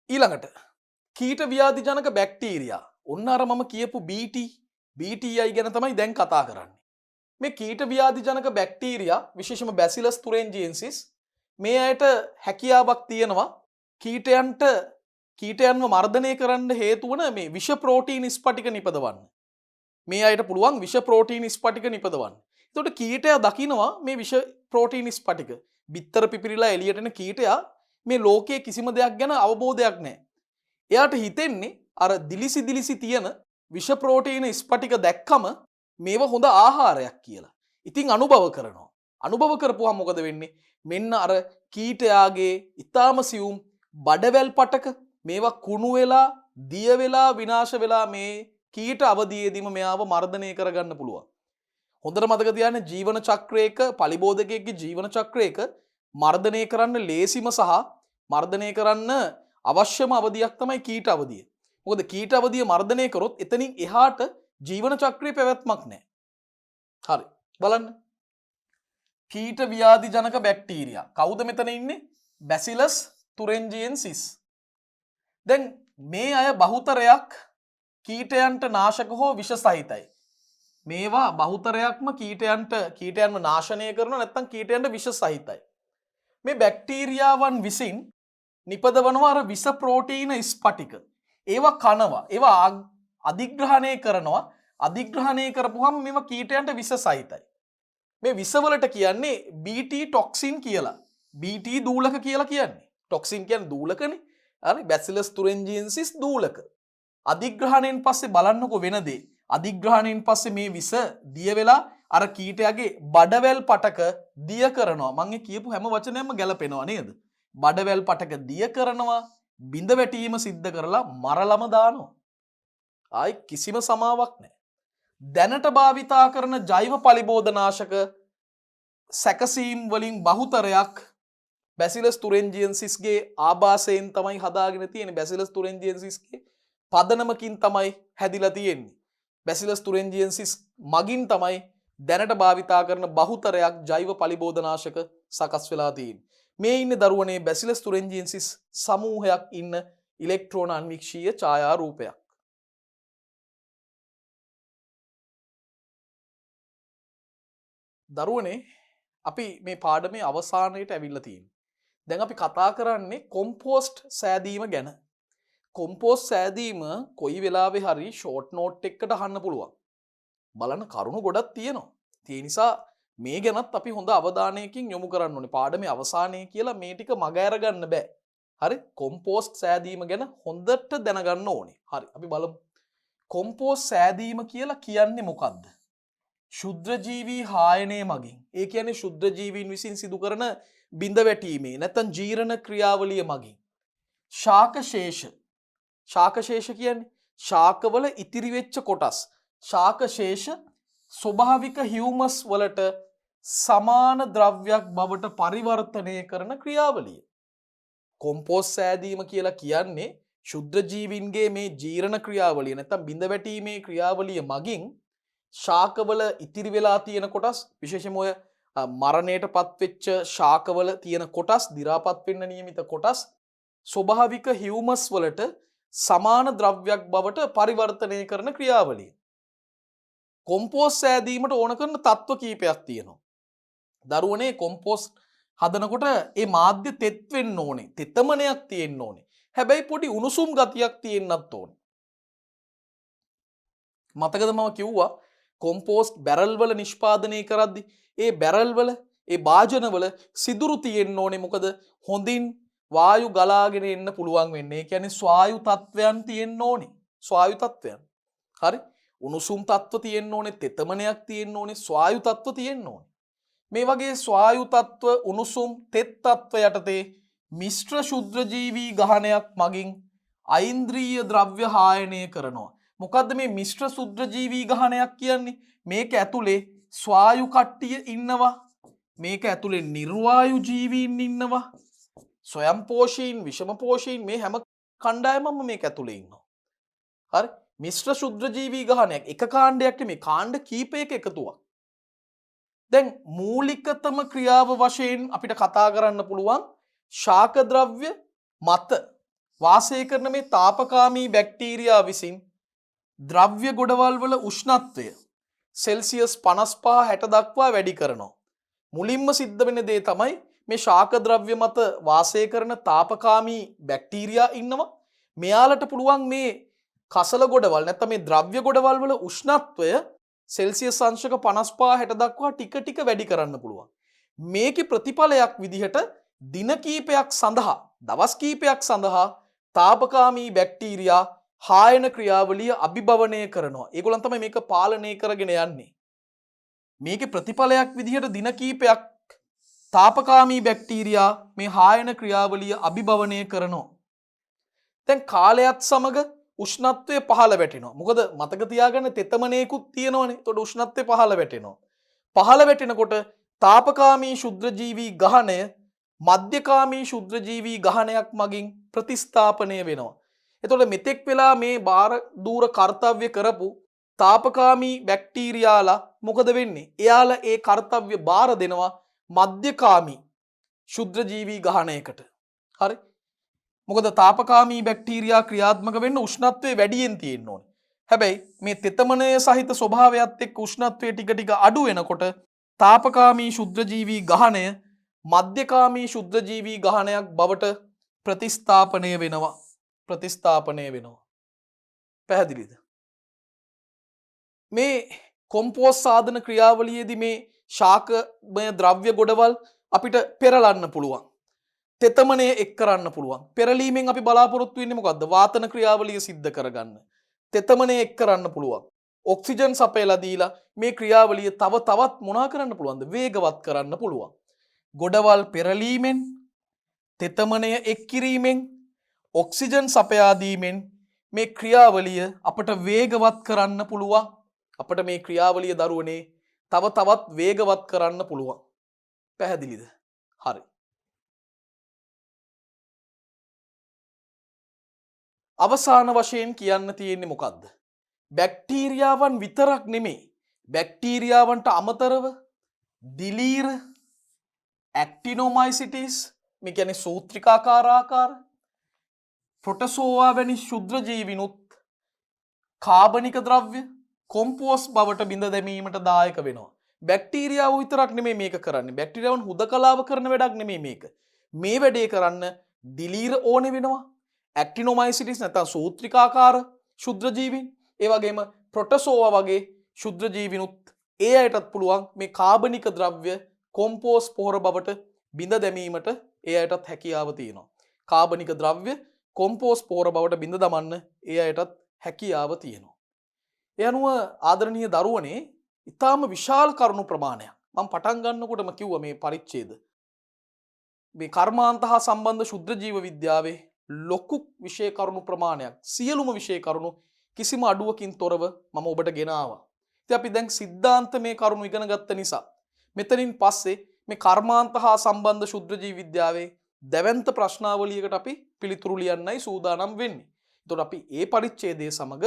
ඊළඟට කීට ව්‍යාධි ජනක බැක්ටීරියා. ඔන්න අර මම කියපු BTI ගැන තමයි දැන් කතා කරන්නේ. මේ කීට ව්‍යාධි ජනක බැක්ටීරියා විශේෂම බැසිලස් තුරෙන්ජියන්සිස් මේ අයට හැකියාවක් තියෙනවා කීටයන්ව මර්ධනය කරන්න හේතු වන මේ විෂ ප්‍රෝටීන් ස්පටික නිපදවන්න. මේ අයට පුළුවන් විෂ ප්‍රෝටීන් ස්පටික නිපදවන්න. එතකොට කීටයා දකිනවා මේ විෂ ප්‍රෝටීන් ස්පටික. බිත්තර පිපිරිලා එළියට එන කීටයා මේ ලෝකයේ කිසිම දෙයක් ගැන අවබෝධයක් නැහැ. එයාට හිතෙන්නේ අර දිලිසි තියෙන විෂ ප්‍රෝටීන ස්පටික දැක්කම මේව හොඳ ආහාරයක් කියලා. ඉතින් අනුභව කරනවා. අනුභව කරපුවා මොකද වෙන්නේ? මෙන්න අර කීටයාගේ ඊටාම සියුම් බඩවැල් පටක මේවා කුණු වෙලා දිය වෙලා විනාශ වෙලා මේ කීට අවදියේදීම මෙයාව මර්ධනය කරගන්න පුළුවන්. හොඳට මතක තියාගන්න ජීවන චක්‍රයක පලිබෝධකයෙක්ගේ ජීවන චක්‍රයක මර්ධනය කරන්න ලේසිම සහ මර්ධනය කරන්න අවශ්‍යම අවධියක් තමයි කීට අවධිය. මොකද කීට අවධිය මර්ධනය කරොත් එතනින් එහාට ජීවන චක්‍රයේ පැවැත්මක් නැහැ. හරි. බලන්න. කීට ව්‍යාධි ජනක බැක්ටීරියා. කවුද මෙතන ඉන්නේ? බැසිලස් තුරෙන්ජියන්සිස්. දැන් මේ අය බහුතරයක් කීටයන්ට නාශක හෝ විෂ සහිතයි. මේවා බහුතරයක්ම කීටයන්ව නාශනය කරනවා නැත්නම් කීටයන්ට විෂ සහිතයි. මේ බැක්ටීරියාවන් විසින් නිපදවනවා අර විෂ ප්‍රෝටීන ස්පටික. ඒවා කනවා. ඒවා අධිග්‍රහණය කරනවා. අධිග්‍රහණය කරපුවම මේවා කීටයන්ට විෂ සහිතයි. මේ විෂවලට කියන්නේ BT ටොක්සින් කියලා. BT දූලක කියලා කියන්නේ. ටොක්සින් කියන්නේ දූලකනේ. හරි බැසිලස් තුරෙන්ජියන්සිස් දූලක. අධිග්‍රහණයෙන් පස්සේ බලන්නකො වෙන දේ. අධිග්‍රහණයෙන් පස්සේ මේ විෂ දිය වෙලා අර කීටයාගේ බඩවැල් පටක දිය කරනවා. මම කියපු හැම වචනයක්ම ගැලපෙනවා නේද? බඩවැල් පටක දිය කරනවා, බිඳ වැටීම සිද්ධ කරලා මරලම දානවා. ආයි කිසිම සමාවක් නැහැ. දැනට භාවිතා කරන ජෛව පලිබෝධනාශක සැකසීම් වලින් බහුතරයක් බැසිලස් තුරෙන්ජියන්සිස්ගේ ආභාසයෙන් තමයි හදාගෙන තියෙන්නේ. බැසිලස් තුරෙන්ජියන්සිස්ගේ පදනමකින් තමයි හැදිලා තියෙන්නේ. බැසිලස් තුරෙන්ජියන්සිස් මගින් තමයි දැනට භාවිතා කරන බහුතරයක් ජෛව පලිබෝධනාශක සකස් වෙලා තියෙන්නේ. මේ ඉන්න දරුවනේ බැසිලස් තුරෙන්ජියන්සිස් සමූහයක් ඉන්න ඉලෙක්ට්‍රෝන අන්වික්ෂීය ඡායාරූපයක්. දරුවනේ අපි මේ පාඩමේ අවසානයට ඇවිල්ලා තියෙනවා. දැන් අපි කතා කරන්නේ කොම්පෝස්ට් සෑදීම ගැන. කොම්පෝස්ට් සෑදීම කොයි වෙලාවෙ හරි ෂෝට් නෝට් එකකට අහන්න පුළුවන්. බලන්න කරුණු ගොඩක් තියෙනවා. ඒ නිසා මේ ගැනත් අපි හොඳ අවධානයකින් යොමු කරන්න ඕනේ. පාඩමේ අවසානයේ කියලා මේ ටික මග අරගන්න බෑ. හරි? කොම්පෝස්ට් සෑදීම ගැන හොඳට දැනගන්න ඕනේ. හරි. අපි බලමු. කොම්පෝස්ට් සෑදීම කියලා කියන්නේ මොකක්ද? ශුද්‍රජීවී හායනය මගින්. ඒ කියන්නේ ශුද්‍රජීවීන් විසින් සිදු කරන බිඳ වැටීමේ නැත්නම් ජීර්ණ ක්‍රියාවලිය මගින් ශාකශේෂ. ශාකශේෂ කියන්නේ ශාකවල ඉතිරි වෙච්ච කොටස්. ශාකශේෂ ස්වභාවික හියුමස් වලට සමාන ද්‍රව්‍යයක් බවට පරිවර්තනය කරන ක්‍රියාවලිය. කොම්පෝස්ට් සෑදීම කියලා කියන්නේ ශුද්‍රජීවීන්ගේ මේ ජීර්ණ ක්‍රියාවලිය නැත්නම් බිඳ වැටීමේ ක්‍රියාවලිය මගින් ශාකවල ඉතිරි වෙලා තියෙන කොටස් විශේෂයෙන්ම ඔය මරණයට පත්වෙච්ච ශාකවල තියෙන කොටස් දි รา පත් වෙන්න නියමිත කොටස් ස්වභාවික හියුමස් වලට සමාන ද්‍රව්‍යයක් බවට පරිවර්තනය කරන ක්‍රියාවලිය. කොම්පෝස්ට් සෑදීමට ඕන කරන තත්ත්ව කීපයක් තියෙනවා. දරුවනේ කොම්පෝස්ට් හදනකොට ඒ මාධ්‍ය තෙත් වෙන්න ඕනේ. තෙතමනයක් තියෙන්න ඕනේ. හැබැයි පොඩි උණුසුම් ගතියක් තියෙන්නත් ඕනේ. මතකද මම කිව්වා කොම්පෝස්ට් බැරල් වල නිෂ්පාදනය කරද්දි ඒ බැරල් වල ඒ භාජන වල සිදුරු තියෙන්න ඕනේ. මොකද හොඳින් වායු ගලාගෙන එන්න පුළුවන් වෙන්නේ. ඒ කියන්නේ ස්වායු තත්වයන් තියෙන්න ඕනේ. ස්වායු තත්වයන්. හරි? උණුසුම් තත්ත්ව තියෙන්න ඕනේ, තෙතමනයක් තියෙන්න ඕනේ, ස්වායු තත්ත්ව තියෙන්න ඕනේ. මේ වගේ ස්වායු තත්ත්ව, උණුසුම්, තෙත් තත්ත්ව යටතේ මිශ්‍ර ශුද්ධජීවී ගහනයක් මගින් ඓන්ද්‍රීය ද්‍රව්‍ය හායනය කරනවා. මොකද්ද මේ මිශ්‍ර ශුද්ධජීවී ගහනයක් කියන්නේ? මේක ඇතුලේ ස්වායු කට්ටිය ඉන්නවා. මේක ඇතුලේ නිර්වායු ජීවීන් ඉන්නවා. ස්වයං පෝෂීන්, විෂම පෝෂීන් මේ හැම කණ්ඩායමම මේක ඇතුලේ ඉන්නවා. හරි? මිශ්‍ර ශුද්ධජීවී ගහනයක් එක කාණ්ඩයක් නෙමෙයි, කාණ්ඩ කීපයක එකතුවක්. දැන් මූලිකතම ක්‍රියාව වශයෙන් අපිට කතා කරන්න පුළුවන් ශාක ද්‍රව්‍ය මත වාසය කරන මේ තාපකාමී බැක්ටීරියා විසින් ද්‍රව්‍ය ගොඩවල් වල උෂ්ණත්වය සෙල්සියස් 55-60 දක්වා වැඩි කරනවා. මුලින්ම සිද්ධ වෙන දේ තමයි මේ ශාක ද්‍රව්‍ය මත වාසය කරන තාපකාමී බැක්ටීරියා ඉන්නවා. මෙයාලට පුළුවන් මේ කසල ගොඩවල් නැත්නම් මේ ද්‍රව්‍ය ගොඩවල් වල උෂ්ණත්වය සෙල්සියස් අංශක 55-60 දක්වා ටික ටික වැඩි කරන්න පුළුවන්. මේකේ ප්‍රතිඵලයක් විදිහට දින කීපයක් සඳහා, දවස් කීපයක් සඳහා තාපකාමී බැක්ටීරියා හායන ක්‍රියාවලිය අභිභවනය කරනවා. ඒගොල්ලන් තමයි මේක පාලනය කරගෙන යන්නේ. මේකේ ප්‍රතිඵලයක් විදිහට දින කීපයක් තාපකාමී බැක්ටීරියා මේ හායන ක්‍රියාවලිය අභිභවනය කරනවා. දැන් කාලයත් සමග උෂ්ණත්වය පහළ වැටෙනවා. මොකද මතක තියාගන්න තෙතමනයකුත් තියෙනවනේ. එතකොට උෂ්ණත්වය පහළ වැටෙනවා. පහළ වැටෙනකොට තාපකාමී ශුද්ධජීවී ගහණය මධ්‍යකාමී ශුද්ධජීවී ගහණයක් මගින් ප්‍රතිස්ථාපනය වෙනවා. එතකොට මෙතෙක් වෙලා මේ බාර දූර කාර්යය කරපු තාපකාමී බැක්ටීරියාලා මොකද වෙන්නේ? එයාලා ඒ කාර්යය බාර දෙනවා මධ්‍යකාමී ශුද්ධජීවී ගහණයකට. හරි? මොකද තාපකාමී බැක්ටීරියා ක්‍රියාත්මක වෙන්න උෂ්ණත්වය වැඩියෙන් තියෙන්න ඕනේ. හැබැයි මේ තෙතමනය සහිත ස්වභාවයත් එක්ක උෂ්ණත්වය ටික ටික අඩු වෙනකොට තාපකාමී ශුද්ධජීවී ගහණය මධ්‍යකාමී ශුද්ධජීවී ගහණයක් බවට ප්‍රතිස්ථාපනය වෙනවා. පැහැදිලිද? මේ කොම්පෝස්ට් සාධන ක්‍රියාවලියේදී මේ ශාකමය ද්‍රව්‍ය ගොඩවල් අපිට පෙරලන්න පුළුවන්. තෙතමනය එක් කරන්න පුළුවන්. පෙරලීමෙන් අපි බලාපොරොත්තු වෙන්නේ මොකද්ද? වාතන ක්‍රියාවලිය සිද්ධ කරගන්න. තෙතමනය එක් කරන්න පුළුවන්. ඔක්සිජන් සපයලා දීලා මේ ක්‍රියාවලිය තව තවත් මොනා කරන්න පුළුවන්ද? වේගවත් කරන්න පුළුවන්. ගොඩවල් පෙරලීමෙන්, තෙතමනය එක් කිරීමෙන්, ඔක්සිජන් සපයා දීමෙන් මේ ක්‍රියාවලිය අපට වේගවත් කරන්න පුළුවන්. අපට මේ ක්‍රියාවලිය දරුවනේ තව තවත් වේගවත් කරන්න පුළුවන්. පැහැදිලිද? හරි. අවසාන වශයෙන් කියන්න තියෙන්නේ මොකද්ද? බැක්ටීරියාවන් විතරක් නෙමෙයි. බැක්ටීරියාවන්ට අමතරව දිලීර, ඇක්ටිනොමයිසිටිස්, මේ කියන්නේ සූත්‍රිකාකාර ආකාර, ප්‍රොටසෝවා වැනි ශුද්ධ ජීවිනුත් කාබනික ද්‍රව්‍ය කොම්පෝස්ට් බවට බිඳ දැමීමට දායක වෙනවා. බැක්ටීරියාව විතරක් නෙමෙයි මේක කරන්නේ. බැක්ටීරියාවන් හුදකලාව කරන වැඩක් නෙමෙයි මේක. මේ වැඩේ කරන්න දිලීර ඕනේ වෙනවා. ඇක්ටිනොමයිසිටිස් නැත්නම් සූත්‍රිකාකාර ශුද්ධ ජීවීන්, ඒ වගේම ප්‍රොටසෝවා වගේ ශුද්ධ ජීවිනුත් ඒ අයටත් පුළුවන් මේ කාබනික ද්‍රව්‍ය කොම්පෝස්ට් පොහොර බවට බිඳ දැමීමට ඒ අයටත් හැකියාව තියෙනවා. කාබනික ද්‍රව්‍ය කොම්පෝස්ට් පොහොර බවට බිඳ දමන්න ඒ අයටත් හැකියාව තියෙනවා. ඒ අනුව ආදරණීය දරුවනේ ඊටාම විශාල කරුණු ප්‍රමාණයක් මම පටන් ගන්නකොටම කිව්වා මේ පරිච්ඡේද මේ කර්මාන්ත හා සම්බන්ධ ශුද්ධ ජීව විද්‍යාවේ ලොකු විෂය කරුණු ප්‍රමාණයක්, සියලුම විෂය කරුණු කිසිම අඩුවකින් තොරව මම ඔබට ගෙන ආවා. ඉතින් අපි දැන් සිද්ධාන්ත මේ කරුණු ඉගෙන ගත්ත නිසා මෙතනින් පස්සේ මේ කර්මාන්ත හා සම්බන්ධ ශුද්ධ ජීව විද්‍යාවේ දැවැන්ත ප්‍රශ්නාවලියකට අපි පිළිතුරු ලියන්නයි සූදානම් වෙන්නේ. එතකොට අපි මේ පරිච්ඡේදයේ සමග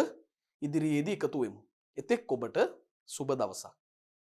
ඉදිරියේදී එකතු වෙමු. එතෙක් ඔබට සුබ දවසක්.